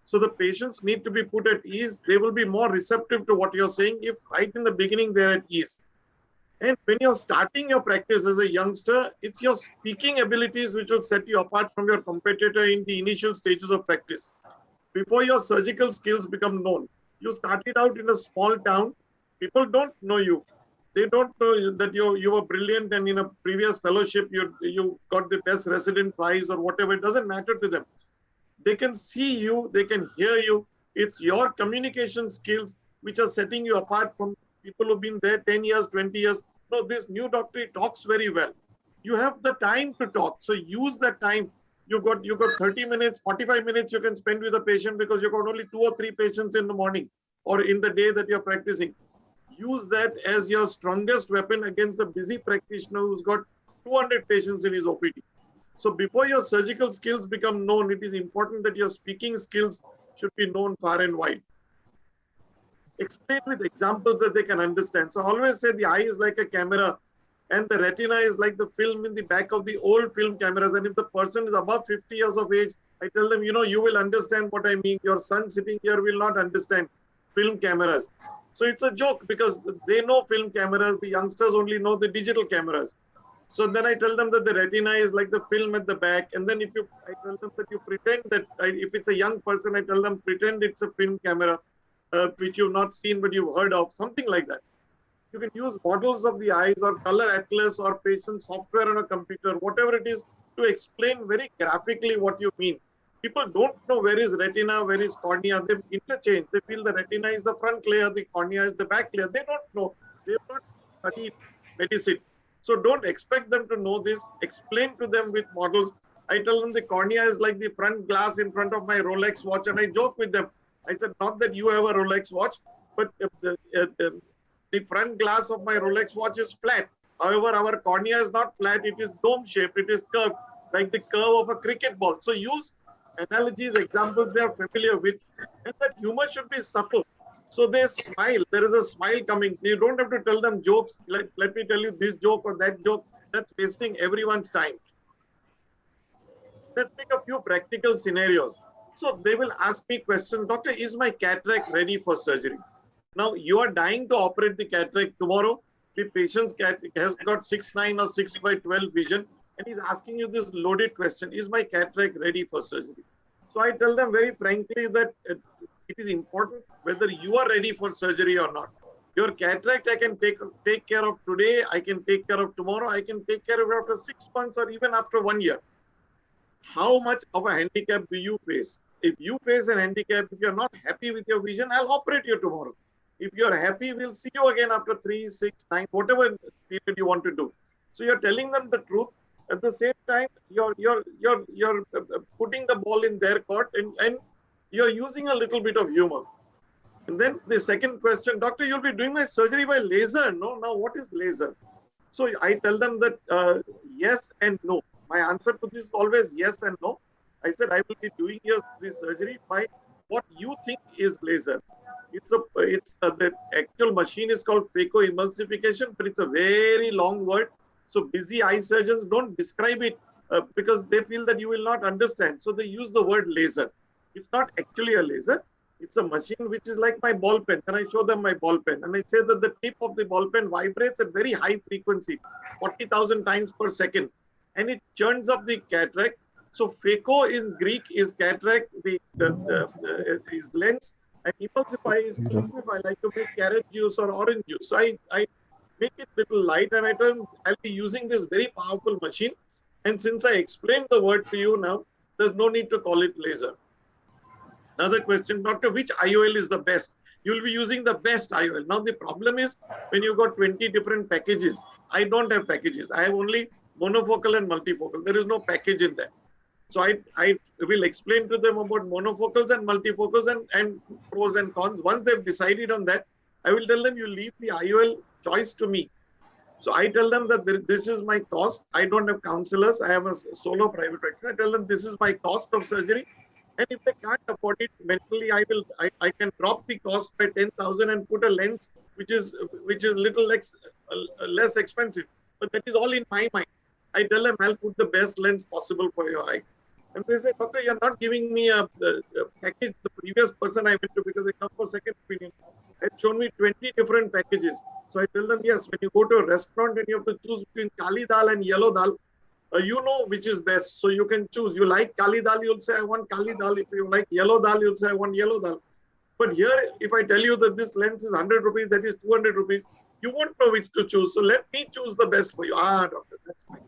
So the patients need to be put at ease. They will be more receptive to what you're saying if right in the beginning they're at ease. And when you're starting your practice as a youngster, it's your speaking abilities which will set you apart from your competitor in the initial stages of practice. Before your surgical skills become known, you started out in a small town. People don't know you. They don't know that you were brilliant and in a previous fellowship you got the best resident prize or whatever. It doesn't matter to them. They can see you, they can hear you. It's your communication skills which are setting you apart from people who've been there 10 years, 20 years. No, this new doctor talks very well. You have the time to talk. So use that time. You got 30 minutes, 45 minutes you can spend with a patient because you've got only 2 or 3 patients in the morning or in the day that you're practicing. Use that as your strongest weapon against a busy practitioner who's got 200 patients in his OPD. So before your surgical skills become known, it is important that your speaking skills should be known far and wide. Explain with examples that they can understand. So I always say the eye is like a camera and the retina is like the film in the back of the old film cameras. And if the person is above 50 years of age, I tell them, you will understand what I mean. Your son sitting here will not understand film cameras. So it's a joke because they know film cameras. The youngsters only know the digital cameras. So then I tell them that the retina is like the film at the back. And then I tell them that you pretend that if it's a young person, I tell them pretend it's a film camera, which you've not seen, but you've heard of, something like that. You can use models of the eyes or color atlas or patient software on a computer, whatever it is, to explain very graphically what you mean. People don't know where is retina, where is cornea. They interchange. They feel the retina is the front layer, the cornea is the back layer. They don't know. They have not studied medicine. So don't expect them to know this. Explain to them with models. I tell them the cornea is like the front glass in front of my Rolex watch, and I joke with them. I said, not that you have a Rolex watch, but the front glass of my Rolex watch is flat. However, our cornea is not flat. It is dome shaped. It is curved, like the curve of a cricket ball. So use analogies, examples they are familiar with, and that humor should be subtle. So they smile. There is a smile coming. You don't have to tell them jokes. Let me tell you this joke or that joke. That's wasting everyone's time. Let's take a few practical scenarios. So they will ask me questions. Doctor, is my cataract ready for surgery? Now you are dying to operate the cataract tomorrow. The patient's has got 6/9 or 6/12 vision, and he's asking you this loaded question: is my cataract ready for surgery? So I tell them very frankly that it is important whether you are ready for surgery or not. Your cataract I can take care of today. I can take care of tomorrow. I can take care of it after 6 months or even after 1 year. How much of a handicap do you face? If you face an handicap, if you're not happy with your vision, I'll operate you tomorrow. If you're happy, we'll see you again after 3, 6, 9, whatever period you want to do. So you're telling them the truth. At the same time, you're putting the ball in their court, and you're using a little bit of humor. And then the second question, doctor, you'll be doing my surgery by laser. No, now what is laser? So I tell them that yes and no. My answer to this is always yes and no. I said I will be doing this surgery by what you think is laser. The actual machine is called phacoemulsification, but it's a very long word. So busy eye surgeons don't describe it because they feel that you will not understand. So they use the word laser. It's not actually a laser. It's a machine which is like my ball pen. And I show them my ball pen. And I say that the tip of the ball pen vibrates at very high frequency, 40,000 times per second. And it churns up the cataract. So phaco in Greek is cataract, is lens. And emulsify is liquefy, like to make carrot juice or orange juice. So I make it little light, and I tell them I'll be using this very powerful machine. And since I explained the word to you now, there's no need to call it laser. Another question, doctor, which IOL is the best? You'll be using the best IOL. Now the problem is when you got 20 different packages. I don't have packages. I have only monofocal and multifocal. There is no package in there. So I will explain to them about monofocals and multifocals and pros and cons. Once they've decided on that, I will tell them you leave the IOL choice to me. So I tell them that this is my cost. I don't have counselors. I have a solo private practice. I tell them this is my cost of surgery. And if they can't afford it, mentally I can drop the cost by 10,000 and put a lens which is little less expensive. But that is all in my mind. I tell them I'll put the best lens possible for your eye. And they say, doctor, you're not giving me a package. The previous person I went to, because they come for second opinion, had shown me 20 different packages. So I tell them, yes, when you go to a restaurant and you have to choose between kali dal and yellow dal, you know which is best. So you can choose. You like kali dal, you'll say, I want kali dal. If you like yellow dal, you'll say, I want yellow dal. But here, if I tell you that this lens is 100 rupees, that is 200 rupees, you won't know which to choose. So let me choose the best for you. Ah, doctor, that's fine.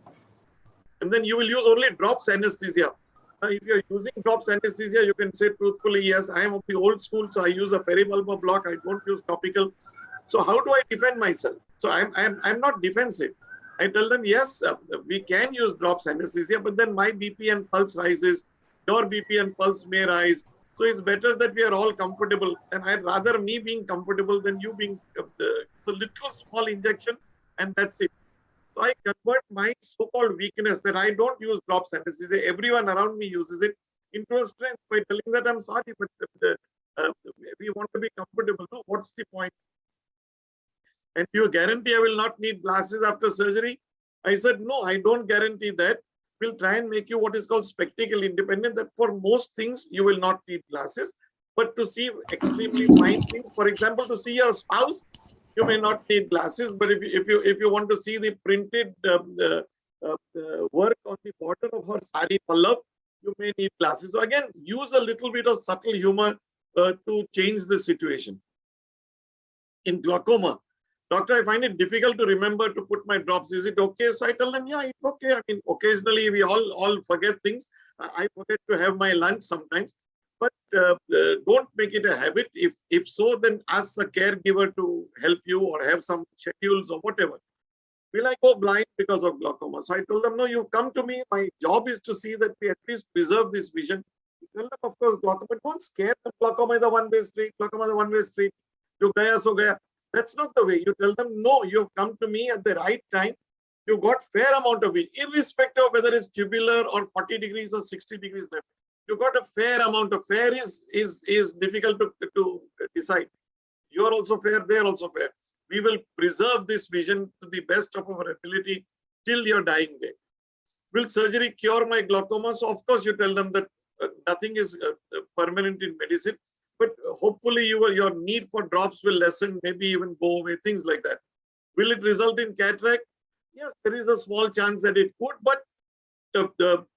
And then you will use only drops anesthesia. If you're using drops anesthesia, you can say truthfully, yes, I am of the old school, so I use a peribulbar block. I don't use topical. So how do I defend myself? So I'm not defensive. I tell them, yes, we can use drops anesthesia, but then my BP and pulse rises. Your BP and pulse may rise. So it's better that we are all comfortable. And I'd rather me being comfortable than you being, so little small injection, and that's it. So I convert my so-called weakness that I don't use drops anesthesia, everyone around me uses it, into a strength by telling that I'm sorry, but we want to be comfortable. No, what's the point? And you guarantee I will not need glasses after surgery? I said, no, I don't guarantee that. We'll try and make you what is called spectacle independent, that for most things you will not need glasses, but to see extremely fine things, for example, to see your spouse, you may not need glasses, but if you want to see the printed work on the border of her sari pallav, you may need glasses. So again, use a little bit of subtle humor to change the situation. In glaucoma, doctor, I find it difficult to remember to put my drops. Is it okay? So I tell them, yeah, it's okay. I mean, occasionally we all forget things, I forget to have my lunch sometimes. But don't make it a habit. If so, then ask a caregiver to help you or have some schedules or whatever. Will I go blind because of glaucoma? So I told them, no, you come to me. My job is to see that we at least preserve this vision. Tell them, of course, glaucoma. Don't scare them. Glaucoma is a one-way street. Glaucoma is a one-way street. Jo gaya so gaya. That's not the way. You tell them, no, you've come to me at the right time. You got fair amount of vision, irrespective of whether it's tubular or 40 degrees or 60 degrees left. You got a fair amount of fair is difficult to decide. You are also fair, they are also fair. We will preserve this vision to the best of our ability till your dying day. Will surgery cure my glaucoma? So of course you tell them that nothing is permanent in medicine, but hopefully your need for drops will lessen, maybe even go away, things like that. Will it result in cataract? Yes, there is a small chance that it could, but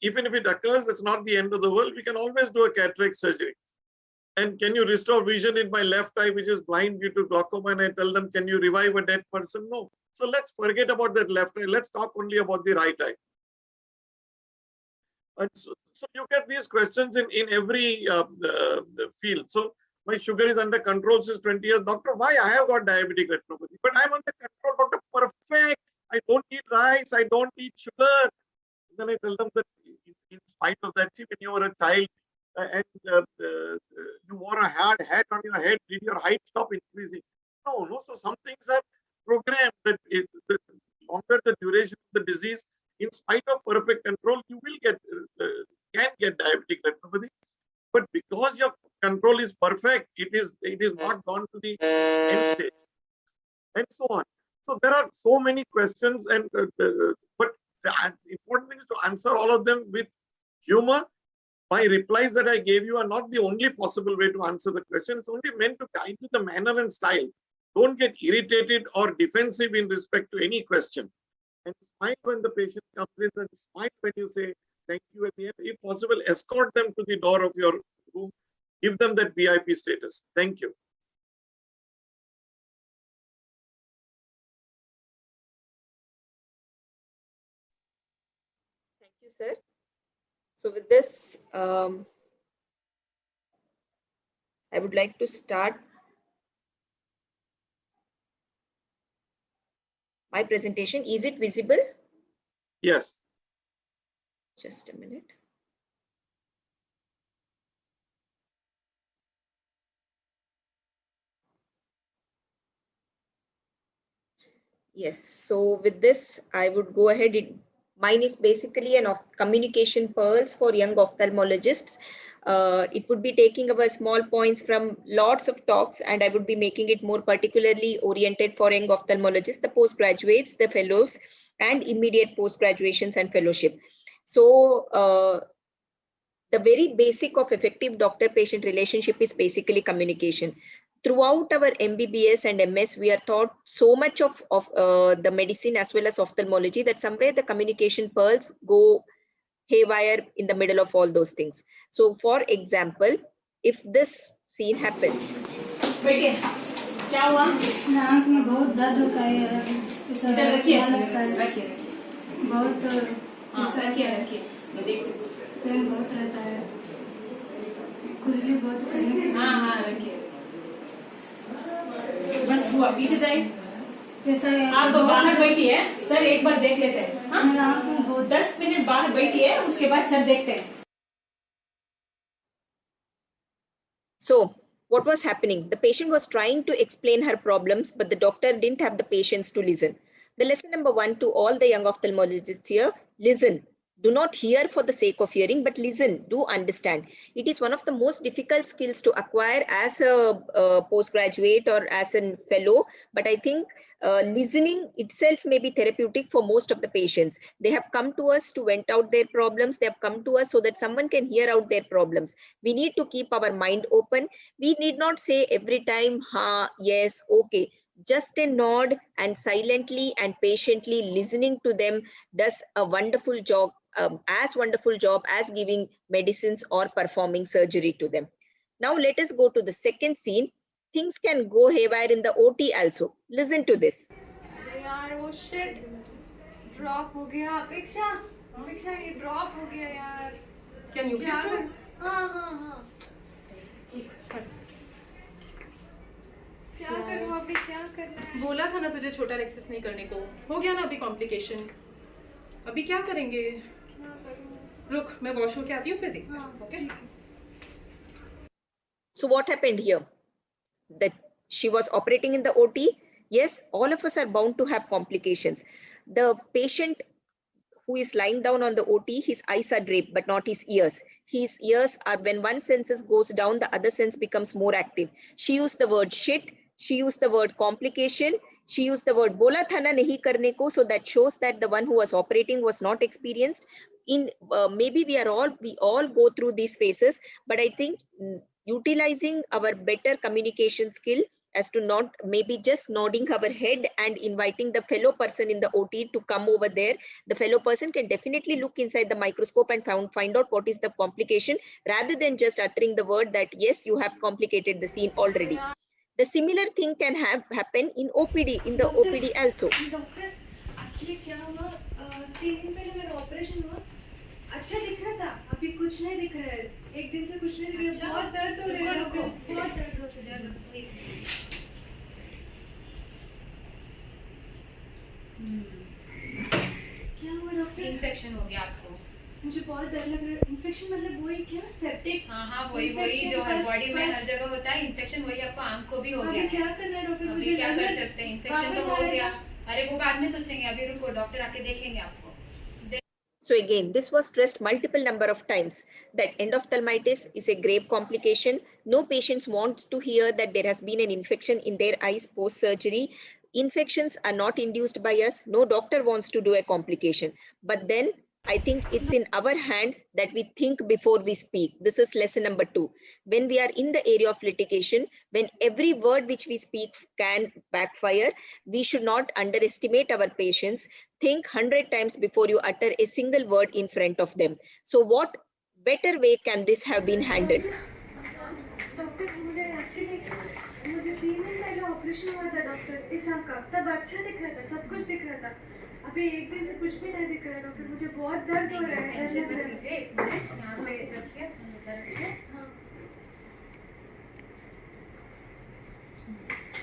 even if it occurs, that's not the end of the world. We can always do a cataract surgery. And can you restore vision in my left eye, which is blind due to glaucoma? And I tell them, can you revive a dead person? No. So let's forget about that left eye. Let's talk only about the right eye. And so you get these questions in every field. So my sugar is under control since 20 years. Doctor, why I have got diabetic retinopathy? But I'm under control, doctor, perfect. I don't eat rice. I don't eat sugar. Then I tell them that in spite of that, see, when you were a child and you wore a hard hat on your head, did your height stop increasing? No. So some things are programmed that the longer the duration of the disease, in spite of perfect control, you will can get diabetic retinopathy. But because your control is perfect, it is not gone to the end stage, and so on. So there are so many questions, and but the important thing is to answer all of them with humor. My replies that I gave you are not the only possible way to answer the question. It's only meant to guide you the manner and style. Don't get irritated or defensive in respect to any question. And smile when the patient comes in, and smile when you say thank you at the end. If possible, escort them to the door of your room. Give them that VIP status. Thank you. Thank you, sir. So with this, I would like to start my presentation. Is it visible? Yes. Just a minute. Yes, so with this, I would go ahead. Mine is basically an communication pearls for young ophthalmologists. It would be taking our small points from lots of talks, and I would be making it more particularly oriented for young ophthalmologists, the postgraduates, the fellows, and immediate post-graduations and fellowship. So the very basic of effective doctor-patient relationship is basically communication. Throughout our MBBS and MS, we are taught so much of the medicine as well as ophthalmology that somewhere the communication pearls go haywire in the middle of all those things. So for example, if this scene happens. Pain बहुत रहता है, खुजली बहुत करने। हाँ रखिए, बस हुआ, पीछे जाए। कैसा है? आप बाहर बैठिए, सर एक बार देख लेते हैं। हाँ? 10 मिनट बाहर बैठिए, उसके बाद सर देखते हैं। So what was happening? The patient was trying to explain her problems, but the doctor didn't have the patience to listen. The lesson number 1 to all the young ophthalmologists here: listen. Do not hear for the sake of hearing, but listen, do understand. It is one of the most difficult skills to acquire as a postgraduate or as a fellow. But I think listening itself may be therapeutic for most of the patients. They have come to us to vent out their problems. They have come to us so that someone can hear out their problems. We need to keep our mind open. We need not say every time, ha, yes, okay. Just a nod and silently and patiently listening to them does a wonderful job, as wonderful job as giving medicines or performing surgery to them. Now let us go to the second scene. Things can go haywire in the OT also. Listen to this. यार वो shit drop हो गया, अपेक्षा ये drop हो गया यार, Can you please do it? हाँ क्या करूं अभी, क्या करना है? बोला था ना तुझे छोटा रेक्सेस नहीं करने को, हो गया ना अभी कॉम्प्लिकेशन। अभी क्या करेंगे? क्या करूं? रुक मैं वॉश होके आती हूँ फिर देख। Okay So what happened here? That she was operating in the OT. Yes, all of us are bound to have complications. The patient who is lying down on the OT, his eyes are draped, but not his ears. His ears are, when one senses goes down, the other sense becomes more active. She used the word shit. She used the word complication. She used the word bola tha na nahi karne ko. So that shows that the one who was operating was not experienced. In maybe we all go through these phases, but I think utilizing our better communication skill as to not maybe just nodding our head and inviting the fellow person in the OT to come over there. The fellow person can definitely look inside the microscope and find out what is the complication rather than just uttering the word that yes, you have complicated the scene already. The similar thing can happen in OPD, in the OPD also. Doctor actually क्या हुआ, 3 दिन पहले मेरा operation हुआ, अच्छा दिख रहा था, अभी कुछ नहीं दिख रहा है, एक दिन से कुछ नहीं दिख रहा है, बहुत दर्द हो रहा है, बहुत दर्द हो रहा है। क्या हुआ डॉक्टर? इन्फेक्शन हो गया आपको। मुझे बहुत डर लग रहा है। इन्फेक्शन मतलब वही क्या, सेप्टिक? हाँ वही जो हर बॉडी में हर जगह होता है इन्फेक्शन, वही आपको आंख को भी हो गया। अभी क्या करना है डॉक्टर? अभी क्या कर सकते हैं, इन्फेक्शन तो हो गया। अरे वो बाद में सोचेंगे, अभी रुको डॉक्टर आके देखेंगे आपको। So again, this was stressed multiple number of times that endophthalmitis is a grave complication. No patients want to hear that there has been an infection in their eyes post-surgery. Infections are not induced by us. No doctor wants to do a complication. But then I think it's in our hand that we think before we speak. This is lesson number 2. When we are in the area of litigation, when every word which we speak can backfire, we should not underestimate our patients. Think 100 times before you utter a single word in front of them. So what better way can this have been handled? Doctor मुझे 3 दिन पहले operation हुआ था doctor, इस आँख का, तब अच्छा दिख रहा था, सब कुछ दिख रहा था, अभी एक दिन से कुछ भी नहीं दिख रहा है डॉक्टर, मुझे बहुत दर्द हो रहा है। टेंशन मत लीजिए, एक मिनट यहाँ पे रखिए,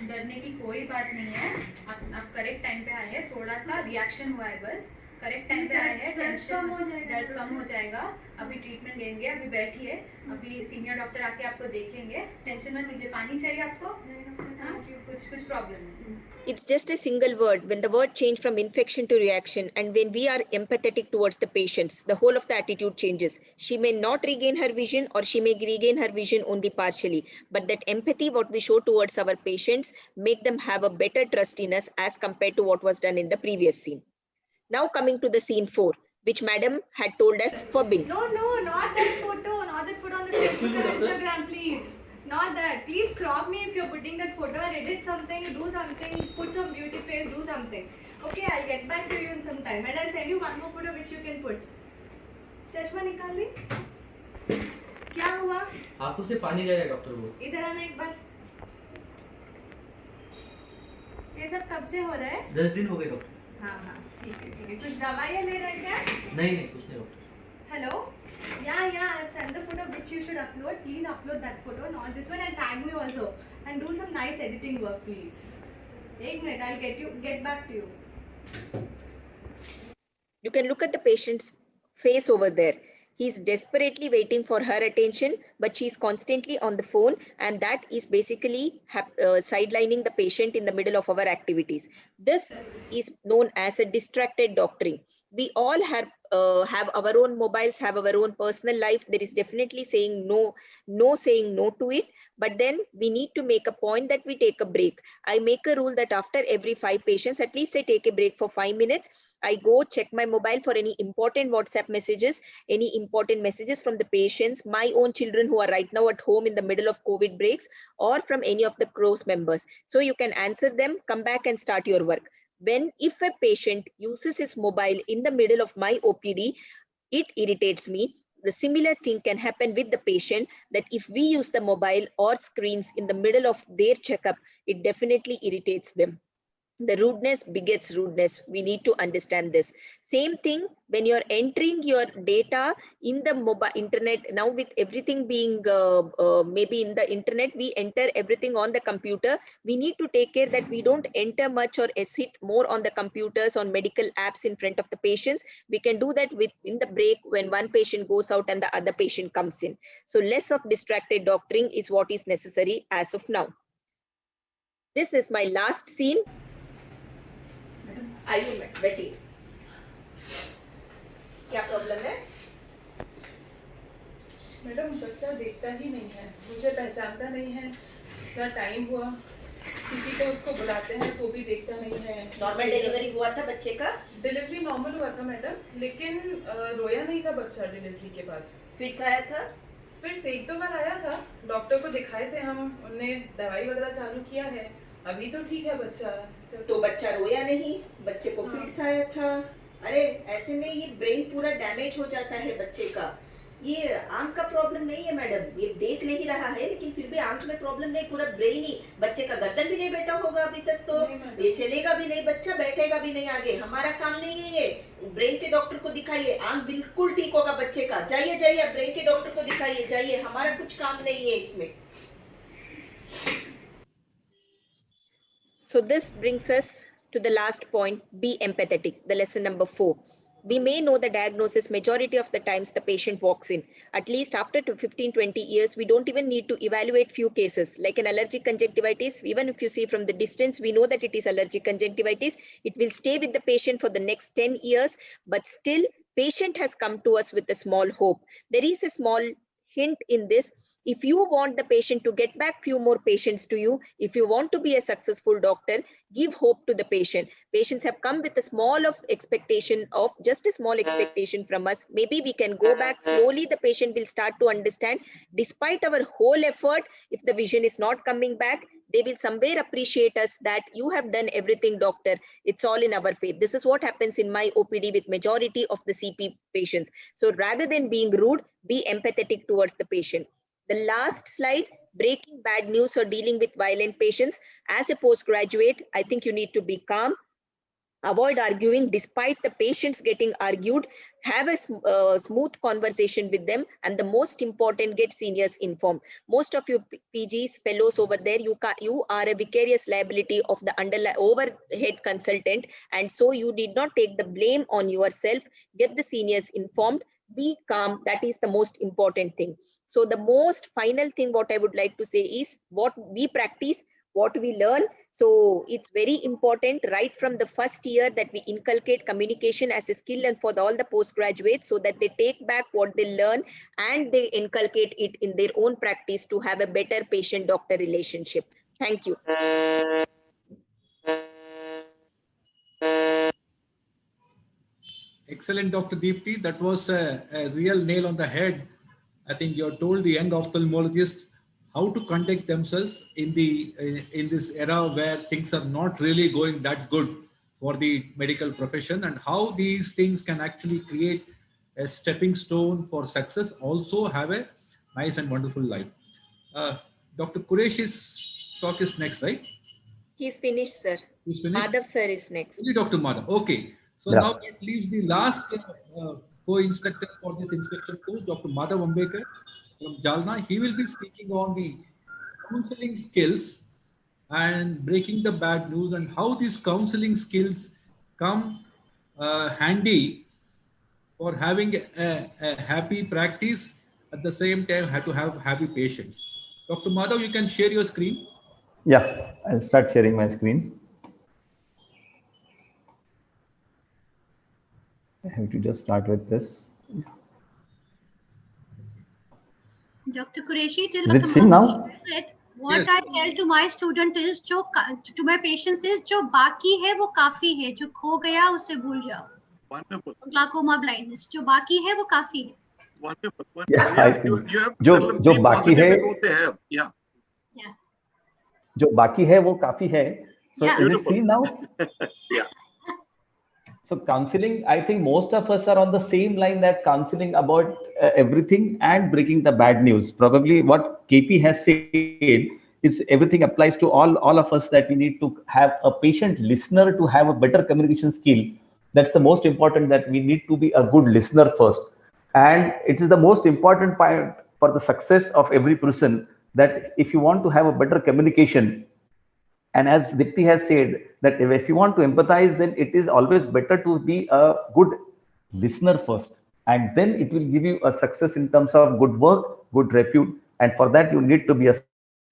डरने की कोई बात नहीं है। आप करेक्ट टाइम पे आए हैं, थोड़ा सा रिएक्शन हुआ है बस, करेक्ट टाइम पे आए हैं, टेंशन दर्द कम हो जाएगा, अभी ट्रीटमेंट लेंगे, अभी बैठिए, अभी सीनियर डॉक्टर आके आपको देखेंगे, टेंशन मत लीजिए। पानी चाहिए आपको? कुछ प्रॉब्लम नहीं। It's just a single word. When the word change from infection to reaction, and when we are empathetic towards the patients, the whole of the attitude changes. She may not regain her vision, or she may regain her vision only partially. But that empathy, what we show towards our patients, make them have a better trust in us as compared to what was done in the previous scene. Now coming to the scene 4, which madam had told us forbidden. No, not that photo on the Facebook or Instagram, please. Not that. Please crop me if you're putting that photo and edit something, do something, put some beauty face, do something. Okay, I'll get back to you in some time and I'll send you one more photo which you can put. चश्मा निकाल ली? क्या हुआ? आंखों से पानी जा रहा है डॉक्टर को। इधर आना एक बार। ये सब कब से हो रहा है? 10 दिन हो गए डॉक्टर। हाँ ठीक है। कुछ दवाइयाँ ले रहे क्या? नहीं कुछ नहीं doctor. Hello? Yeah, I've sent the photo which you should upload. Please upload that photo, not this one, and tag me also. And do some nice editing work, please. एक minute, I'll get back to you. You can look at the patient's face over there. He's desperately waiting for her attention, but she's constantly on the phone, and that is basically sidelining the patient in the middle of our activities. This is known as a distracted doctoring. We all have our own mobiles, have our own personal life. There is definitely saying no to it, but then we need to make a point that we take a break. I make a rule that after every 5 patients, at least I take a break for 5 minutes. I go check my mobile for any important WhatsApp messages, any important messages from the patients, my own children who are right now at home in the middle of COVID breaks, or from any of the close members. So you can answer them, come back and start your work. If a patient uses his mobile in the middle of my OPD, it irritates me. The similar thing can happen with the patient, that if we use the mobile or screens in the middle of their checkup, it definitely irritates them. The rudeness begets rudeness. We need to understand this. Same thing when you're entering your data in the mobile internet. Now with everything being maybe in the internet, we enter everything on the computer. We need to take care that we don't enter much or hit more on the computers, on medical apps in front of the patients. We can do that in the break when one patient goes out and the other patient comes in. So less of distracted doctoring is what is necessary as of now. This is my last scene. Are you Betty? क्या problem है? Madam बच्चा देखता ही नहीं है, मुझे पहचानता नहीं है, क्या टाइम हुआ, किसी को उसको बुलाते हैं तो भी देखता नहीं है। नॉर्मल डिलीवरी हुआ था बच्चे का? डिलीवरी नॉर्मल हुआ था मैडम, लेकिन रोया नहीं था बच्चा डिलीवरी के बाद। फिट्स आया था? फिट्स एक दो बार आया था, डॉक्टर को दिखाए थे हम, उन्होंने दवाई वगैरह चालू किया है, अभी तो ठीक है बच्चा। तो बच्चा रोया नहीं, बच्चे को फिट्स आया था। अरे ऐसे में ये ब्रेन पूरा डैमेज हो जाता है बच्चे का। ये आंख का प्रॉब्लम नहीं है मैडम, ये देख नहीं रहा है लेकिन फिर भी आंख में प्रॉब्लम नहीं, पूरा ब्रेन ही। बच्चे का गर्दन भी नहीं बैठा होगा अभी तक, तो ये चलेगा भी नहीं, बच्चा बैठेगा भी नहीं आगे। हमारा काम नहीं है ये। ब्रेन के डॉक्टर को दिखाइए, आंख बिल्कुल ठीक होगा बच्चे का। जाइए जाइए ब्रेन के डॉक्टर को दिखाइए, जाइए, हमारा कुछ काम नहीं है इसमें। So this brings us to the last point, be empathetic, the lesson number 4. We may know the diagnosis majority of the times the patient walks in. At least after 15-20 years, we don't even need to evaluate few cases. Like an allergic conjunctivitis, even if you see from the distance, we know that it is allergic conjunctivitis. It will stay with the patient for the next 10 years, but still patient has come to us with a small hope. There is a small hint in this. If you want the patient to get back few more patients to you, if you want to be a successful doctor, give hope to the patient. Patients have come with a small of expectation of just a small expectation from us. Maybe we can go back slowly. The patient will start to understand despite our whole effort, if the vision is not coming back, they will somewhere appreciate us that you have done everything, doctor. It's all in our faith. This is what happens in my OPD with majority of the CP patients. So rather than being rude, be empathetic towards the patient. The last slide, breaking bad news or dealing with violent patients. As a postgraduate, I think you need to be calm. Avoid arguing despite the patients getting argued. Have a smooth conversation with them. And the most important, get seniors informed. Most of you PGs, fellows over there, you are a vicarious liability of the overhead consultant. And so you did not take the blame on yourself. Get the seniors informed. Be calm. That is the most important thing. So the most final thing what I would like to say is what we practice, what we learn. So it's very important right from the first year that we inculcate communication as a skill and for all the postgraduates so that they take back what they learn and they inculcate it in their own practice to have a better patient-doctor relationship. Thank you. Excellent, Dr. Deepti. That was a real nail on the head. I think you have told the young ophthalmologist how to conduct themselves in this era where things are not really going that good for the medical profession, and how these things can actually create a stepping stone for success, also have a nice and wonderful life. Dr. Quresh's talk is next, right? He's finished, sir. He's finished? Madhav sir is next. Only Dr. Madhav. Okay. So Yeah. now that leaves the last co-instructor for this inspection course, Dr. Madhav Ambekar from Jalna. He will be speaking on the counseling skills and breaking the bad news, and how these counseling skills come handy for having a happy practice. At the same time, have to have happy patients. Dr. Madhav, you can share your screen. Yeah, I'll start sharing my screen. I have to just start with this. Dr. Qureshi, till Is it seen now? said, what Yes. I tell to my student is, to my patients is, जो बाकी है वो काफी है, जो खो गया उसे भूल जाओ. Wonderful. Glaucoma blindness, जो बाकी है वो काफी है. Wonderful. Yeah, I think you have to जो tell them, जो be बाकी positive है, in what they have. Yeah. जो बाकी है वो काफी है. So Yeah. is it Beautiful. seen now? Yeah. So counseling, I think most of us are on the same line, that counseling about everything and breaking the bad news. Probably what KP has said, is everything applies to all of us, that we need to have a patient listener to have a better communication skill. That's the most important, that we need to be a good listener first. And it is the most important part for the success of every person, that if you want to have a better communication, and as Dipti has said, that if you want to empathize, then it is always better to be a good listener first, and then it will give you a success in terms of good work, good repute. And for that, you need to be a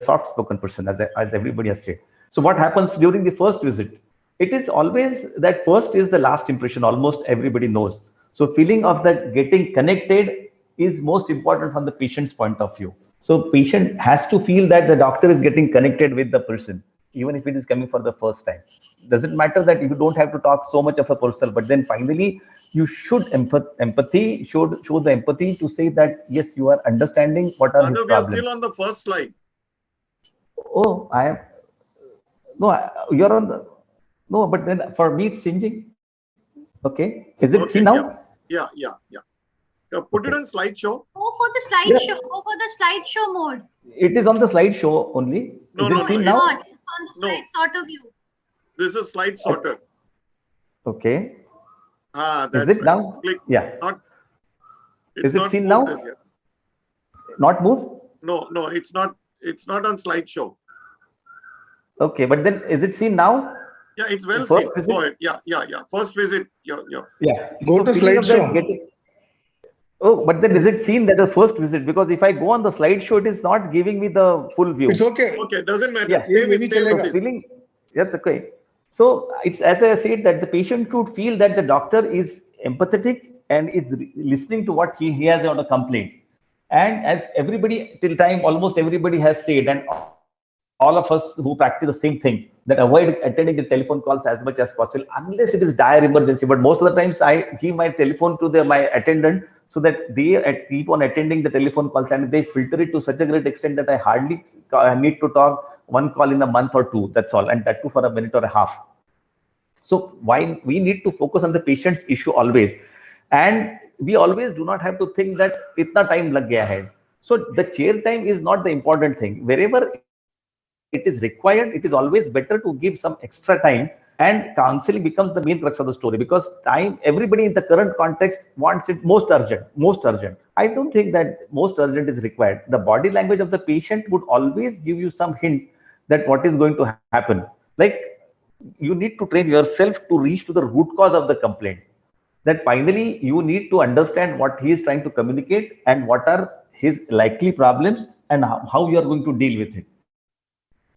soft spoken person, as everybody has said. So what happens during the first visit? It is always that first is the last impression, almost everybody knows. So feeling of that getting connected is most important from the patient's point of view. So patient has to feel that the doctor is getting connected with the person, even if it is coming for the first time. Doesn't matter that you don't have to talk so much of a personal, but then finally you should show the empathy to say that yes, you are understanding what are his We are problems. still on the first slide. Oh, you're on the, no, but then for me it's changing. Okay, is it seen now? Yeah. Put it on slideshow. Go for the slideshow. Go for the slideshow mode. It is on the slideshow only. No, is it seen now? Not. It's on the slide sorter view. This is slide sorter. Okay. That's is it right. now? Click. Yeah. Is it seen now? Not moved? No, it's not. It's not on slideshow. Okay, but then is it seen now? Yeah, it's well First seen. visit? Go ahead. Yeah. First visit. Yeah. Go to feeling of that slideshow. Oh, but then is it seen that the first visit? Because if I go on the slideshow, it is not giving me the full view. It's okay. Okay, doesn't matter. Yes. Stay with this. Feeling, that's okay. So it's, as I said, that the patient should feel that the doctor is empathetic and is listening to what he has on a complaint. And as everybody till time, almost everybody has said, and all of us who practice the same thing, that avoid attending the telephone calls as much as possible, unless it is dire emergency. But most of the times I give my telephone to my attendant, so that they keep on attending the telephone calls, and they filter it to such a great extent that I hardly need to talk one call in a month or two. That's all, and that too for a minute or a half. So why we need to focus on the patient's issue always, and we always do not have to think that itna time lag gaya hai. So the chair time is not the important thing. Wherever it is required, it is always better to give some extra time, and counseling becomes the main crux of the story, because time, everybody in the current context wants it most urgent. I don't think that most urgent is required. The body language of the patient would always give you some hint that what is going to happen. Like, you need to train yourself to reach to the root cause of the complaint. That finally you need to understand what he is trying to communicate and what are his likely problems and how you are going to deal with it.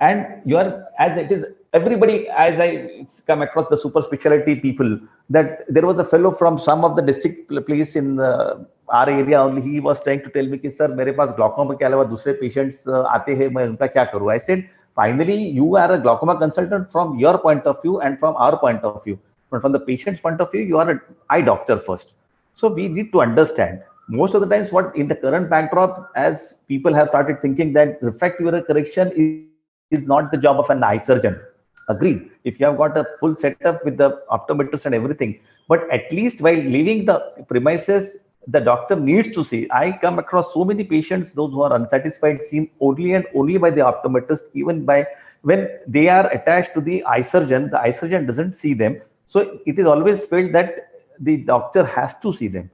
And you are, as it is, everybody, as I come across the super specialty people, that there was a fellow from some of the district place in our area only, he was trying to tell me कि sir मेरे पास glaucoma के अलावा दूसरे patients आते हैं, मैं उनका क्या करूँ? I said, finally you are a glaucoma consultant from your point of view and from our point of view. But from the patient's point of view, you are an eye doctor first. So we need to understand. Most of the times, what in the current backdrop, as people have started thinking that refractive error correction is not the job of an eye surgeon. Agreed. If you have got a full setup with the optometrist and everything, but at least while leaving the premises, the doctor needs to see. I come across so many patients, those who are unsatisfied, seen only and only by the optometrist, even by when they are attached to the eye surgeon doesn't see them. So it is always felt that the doctor has to see them.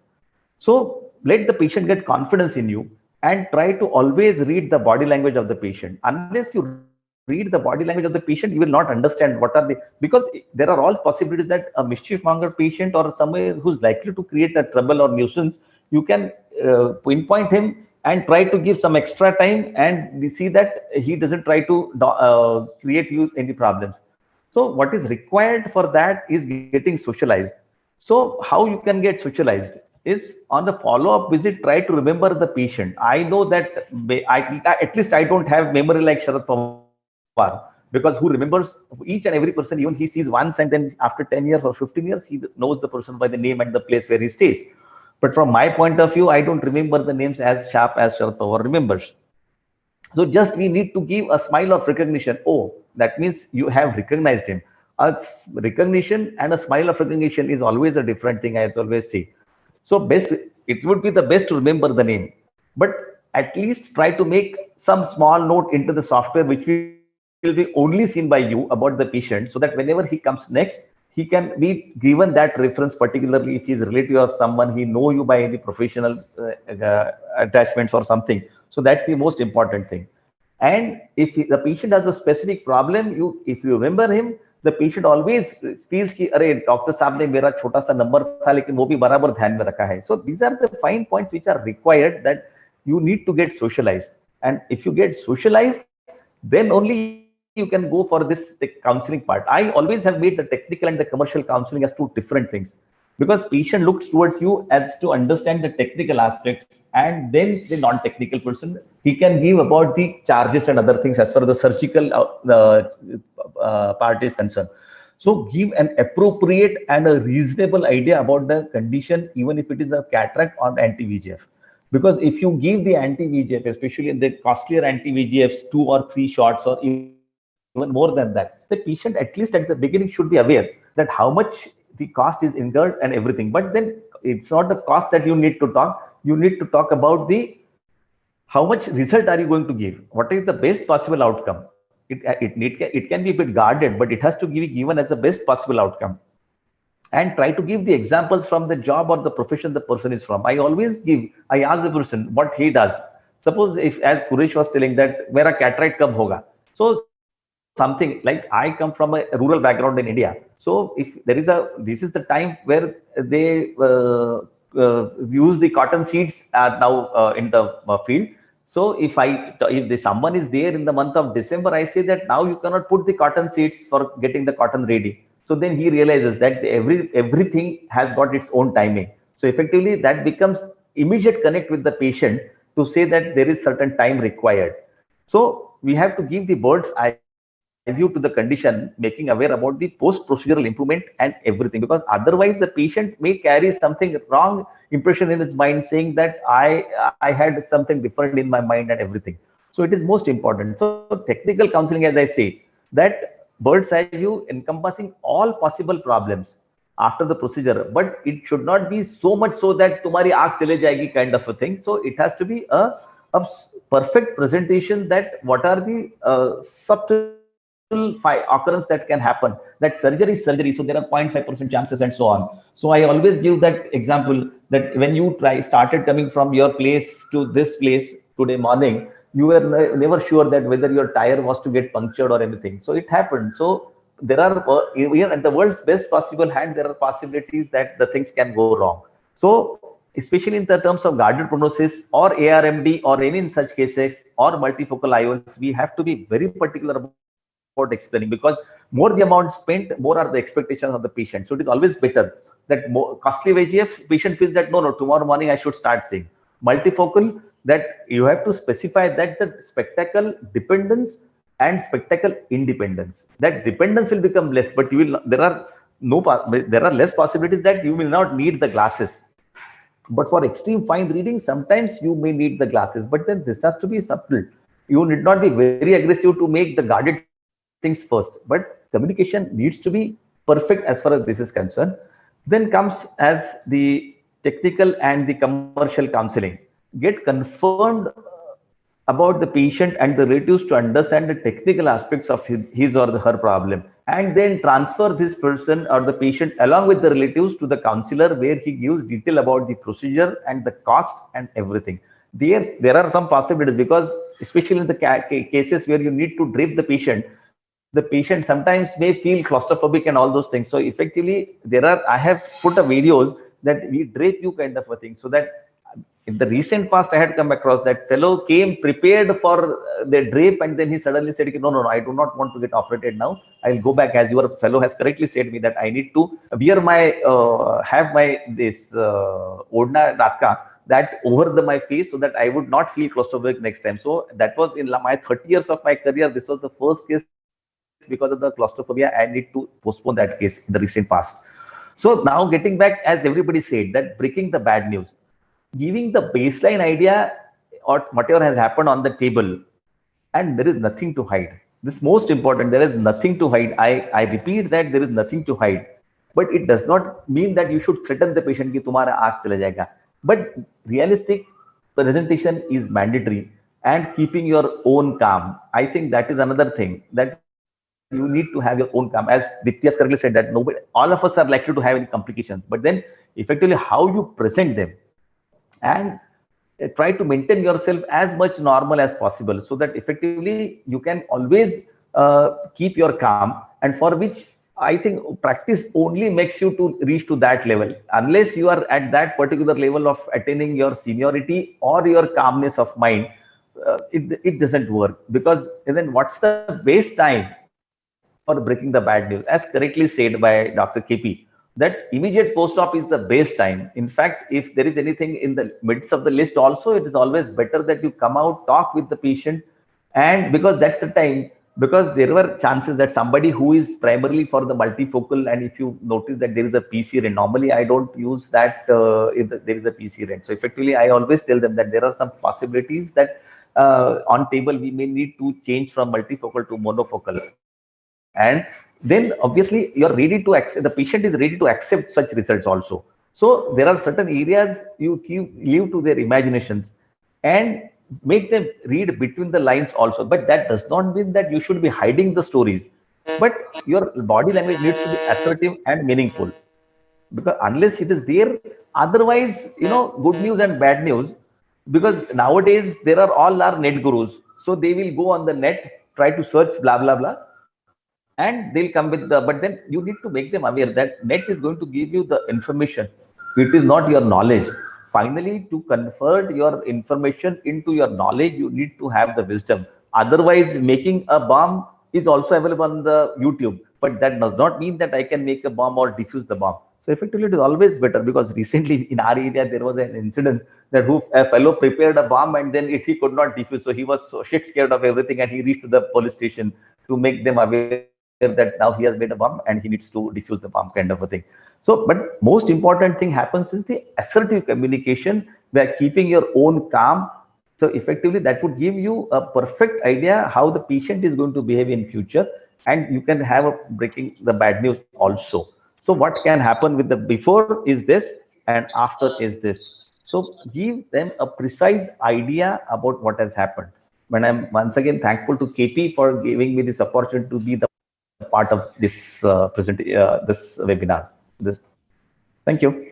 So let the patient get confidence in you and try to always read the body language of the patient. Unless you read the body language of the patient, you will not understand what are the, because there are all possibilities that a mischief monger patient or someone who's likely to create a trouble or nuisance, you can pinpoint him and try to give some extra time, and we see that he doesn't try to create you any problems. So what is required for that is getting socialized. So how you can get socialized is on the follow-up visit, try to remember the patient. I know that at least I don't have memory like Sharad Pawar, because who remembers each and every person, even he sees once and then after 10 years or 15 years, he knows the person by the name and the place where he stays. But from my point of view, I don't remember the names as sharp as Sharad Pawar remembers. So just we need to give a smile of recognition. Oh, that means you have recognized him. Recognition and a smile of recognition is always a different thing, I always say. So best, it would be the best to remember the name. But at least try to make some small note into the software which will be only seen by you about the patient, so that whenever he comes next, he can be given that reference, particularly if he's relative of someone, he know you by any professional attachments or something. So that's the most important thing. And if the patient has a specific problem, if you remember him, the patient always feels कि अरे doctor साहब ने मेरा छोटा सा number था लेकिन वो भी बराबर ध्यान में रखा है. So these are the fine points which are required, that you need to get socialized. And if you get socialized, then only you can go for this counseling part. I always have made the technical and the commercial counseling as two different things, because patient looks towards you as to understand the technical aspects, and then the non-technical person, he can give about the charges and other things as far as the surgical part is concerned. So give an appropriate and a reasonable idea about the condition, even if it is a cataract or anti-VEGF. Because if you give the anti-VEGF, especially in the costlier anti-VEGFs, 2 or 3 shots or even more than that, the patient at least at the beginning should be aware that how much the cost is incurred and everything. But then it's not the cost that you need to talk. You need to talk about the how much result are you going to give? What is the best possible outcome? It can be a bit guarded, but it has to be given as the best possible outcome. And try to give the examples from the job or the profession the person is from. I ask the person what he does. Suppose if, as Kuresh was telling, that mera cataract kab hoga. So something like, I come from a rural background in India. So if there is this is the time where they use the cotton seeds now in the field. So if someone is there in the month of December, I say that now you cannot put the cotton seeds for getting the cotton ready. So then he realizes that everything has got its own timing. So effectively that becomes immediate connect with the patient to say that there is certain time required. So we have to give the bird's eye view to the condition, making aware about the post-procedural improvement and everything, because otherwise the patient may carry something wrong impression in his mind, saying that I had something different in my mind and everything. So it is most important. So technical counseling, as I say, that bird's eye view encompassing all possible problems after the procedure, but it should not be so much so that tumhari aankh chale jayegi kind of a thing. So it has to be a perfect presentation, that what are the subtle occurrence that can happen, that surgery is surgery, so there are 0.5% chances and so on. So I always give that example, that when you started coming from your place to this place today morning, you were never sure that whether your tire was to get punctured or anything. So it happened. So there are, even at the world's best possible hand, there are possibilities that the things can go wrong. So especially in the terms of guarded prognosis or ARMD or any in such cases or multifocal IOLs, we have to be very particular about explaining, because more the amount spent, more are the expectations of the patient. So it is always better that more costly VEGF, patient feels that no, tomorrow morning I should start seeing. Multifocal, that you have to specify that the spectacle dependence and spectacle independence, that dependence will become less, but there are less possibilities that you will not need the glasses. But for extreme fine reading, sometimes you may need the glasses, but then this has to be subtle. You need not be very aggressive to make the guarded things first, but communication needs to be perfect as far as this is concerned. Then comes as the technical and the commercial counseling. Get confirmed about the patient and the relatives to understand the technical aspects of his or her problem, and then transfer this person or the patient along with the relatives to the counselor, where he gives detail about the procedure and the cost and everything. There are some possibilities, because especially in the cases where you need to drape the patient sometimes may feel claustrophobic and all those things. So effectively, I have put a videos that we drape you kind of a thing, so that in the recent past I had come across that fellow came prepared for the drape, and then he suddenly said, no, I do not want to get operated now. I'll go back, as your fellow has correctly said me, that I need to wear this odna ratka that over my face, so that I would not feel claustrophobic next time. So that was in my 30 years of my career. This was the first case, because of the claustrophobia, I need to postpone that case in the recent past. So now getting back, as everybody said, that breaking the bad news, giving the baseline idea or whatever has happened on the table, and there is nothing to hide. This is most important. There is nothing to hide. I repeat that there is nothing to hide, but it does not mean that you should threaten the patient ki tumhara aankh chala jayega. But realistic presentation is mandatory, and keeping your own calm. I think that is another thing, that you need to have your own calm. As Ditya correctly said, that nobody, all of us are likely to have any complications, but then effectively how you present them, and try to maintain yourself as much normal as possible, so that effectively you can always keep your calm, and for which I think practice only makes you to reach to that level. Unless you are at that particular level of attaining your seniority or your calmness of mind, it doesn't work. Because then what's the base time for breaking the bad news? As correctly said by Dr. KP, that immediate post-op is the base time. In fact, if there is anything in the midst of the list also, it is always better that you come out, talk with the patient, and because that's the time, because there were chances that somebody who is primarily for the multifocal, and if you notice that there is a PC rent, normally I don't use that if there is a PC rent. So effectively, I always tell them that there are some possibilities that on table we may need to change from multifocal to monofocal. And then obviously you're ready to accept, the patient is ready to accept such results also. So there are certain areas you leave to their imaginations and make them read between the lines also. But that does not mean that you should be hiding the stories, but your body language needs to be assertive and meaningful, because unless it is there, otherwise, good news and bad news, because nowadays there are all our net gurus, so they will go on the net, try to search blah blah blah, and they'll come with the, but then you need to make them aware that net is going to give you the information, it is not your knowledge. Finally, to convert your information into your knowledge, you need to have the wisdom. Otherwise, making a bomb is also available on the YouTube, but that does not mean that I can make a bomb or defuse the bomb. So effectively, it is always better, because recently in our area there was an incident that a fellow prepared a bomb and then he could not defuse, so he was so shit scared of everything, and he reached to the police station to make them aware that now he has made a bomb and he needs to defuse the bomb, kind of a thing. So, but most important thing happens is the assertive communication, where keeping your own calm. So effectively that would give you a perfect idea how the patient is going to behave in future, and you can have a breaking the bad news also. So what can happen with the before is this and after is this. So give them a precise idea about what has happened. When I'm once again thankful to KP for giving me this opportunity to be the part of this this webinar. Thank you.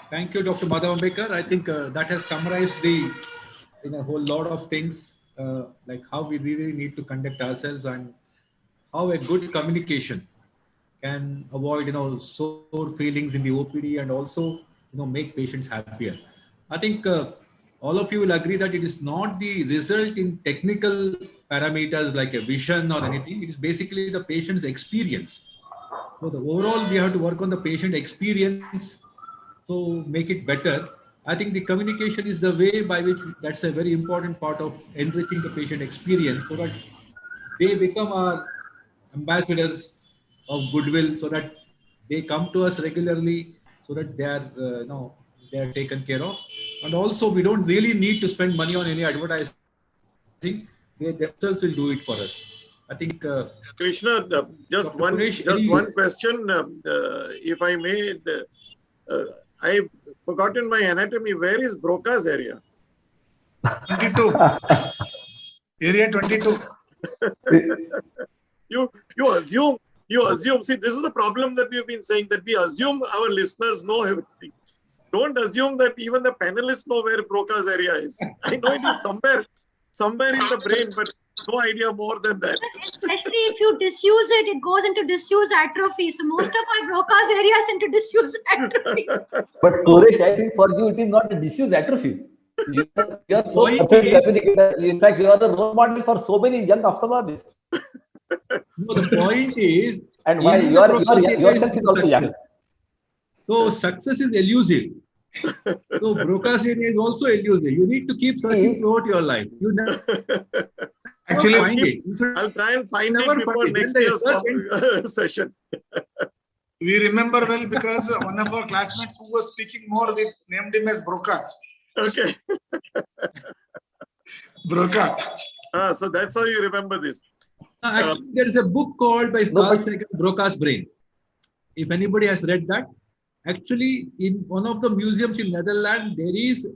Thank you, Dr. Madhav Ambekar. I think that has summarized a whole lot of things, like how we really need to conduct ourselves, and how a good communication can avoid sore feelings in the OPD, and also make patients happier. I think all of you will agree that it is not the result in technical parameters like a vision or anything. It is basically the patient's experience. So the overall, we have to work on the patient experience to make it better. I think the communication is the way by which that's a very important part of enriching the patient experience, so that they become our ambassadors of goodwill, so that they come to us regularly, so that they are they are taken care of. And also, we don't really need to spend money on any advertising. They themselves will do it for us. I think Krishna, just one question, if I may. I've forgotten my anatomy. Where is Broca's area? 22. Area 22. You assume. See, this is the problem that we've been saying, that we assume our listeners know everything. Don't assume that even the panelists know where Broca's area is. I know it is somewhere in the brain, but no idea more than that. Especially if you disuse it, it goes into disuse atrophy. So most of our Broca's area is into disuse atrophy. But Koresh, I think for you it is not a disuse atrophy. You are so communicator. In fact, you are the role model for so many young ophthalmologists. No, the point is, and why you are yourself is also young. So success is elusive. So Broca's area is also elusive. You need to keep searching throughout your life. You never actually find it. I'll try and find it before next year's session. We remember well because one of our classmates who was speaking more, we named him as Broca. Okay. Broca. So that's how you remember this. Actually, there is a book called by Carl Sagan, Broca's Brain. If anybody has read that, Actually, in one of the museums in Netherlands, there is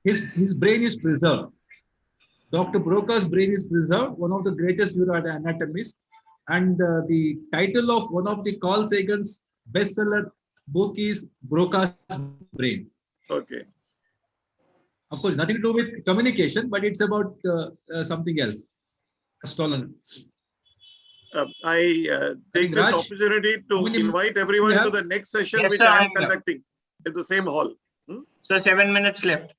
his brain is preserved. Dr. Broca's brain is preserved, one of the greatest neuroanatomists. And the title of one of the Carl Sagan's bestseller book is Broca's Brain. Okay. Of course, nothing to do with communication, but it's about something else. Astrology. I take this Raj, opportunity to invite everyone to the next session, Yes, which sir, I am I'm here. conducting in the same hall. So 7 minutes left.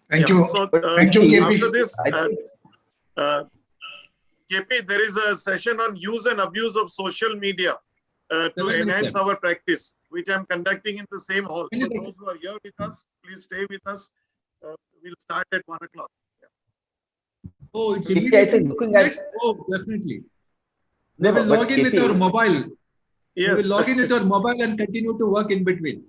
Thank Yeah, you. so, Thank you, KP. After this, KP, there is a session on use and abuse of social media to 7 minutes enhance left. our practice, which I'm conducting in the same hall. So Minutes. those who are here with us, please stay with us. We'll start at 1 o'clock. Oh, it's KP, I immediately think looking at next. Oh, definitely. No, We will but log in with KP our mobile. Yes. We will log in with our mobile and continue to work in between.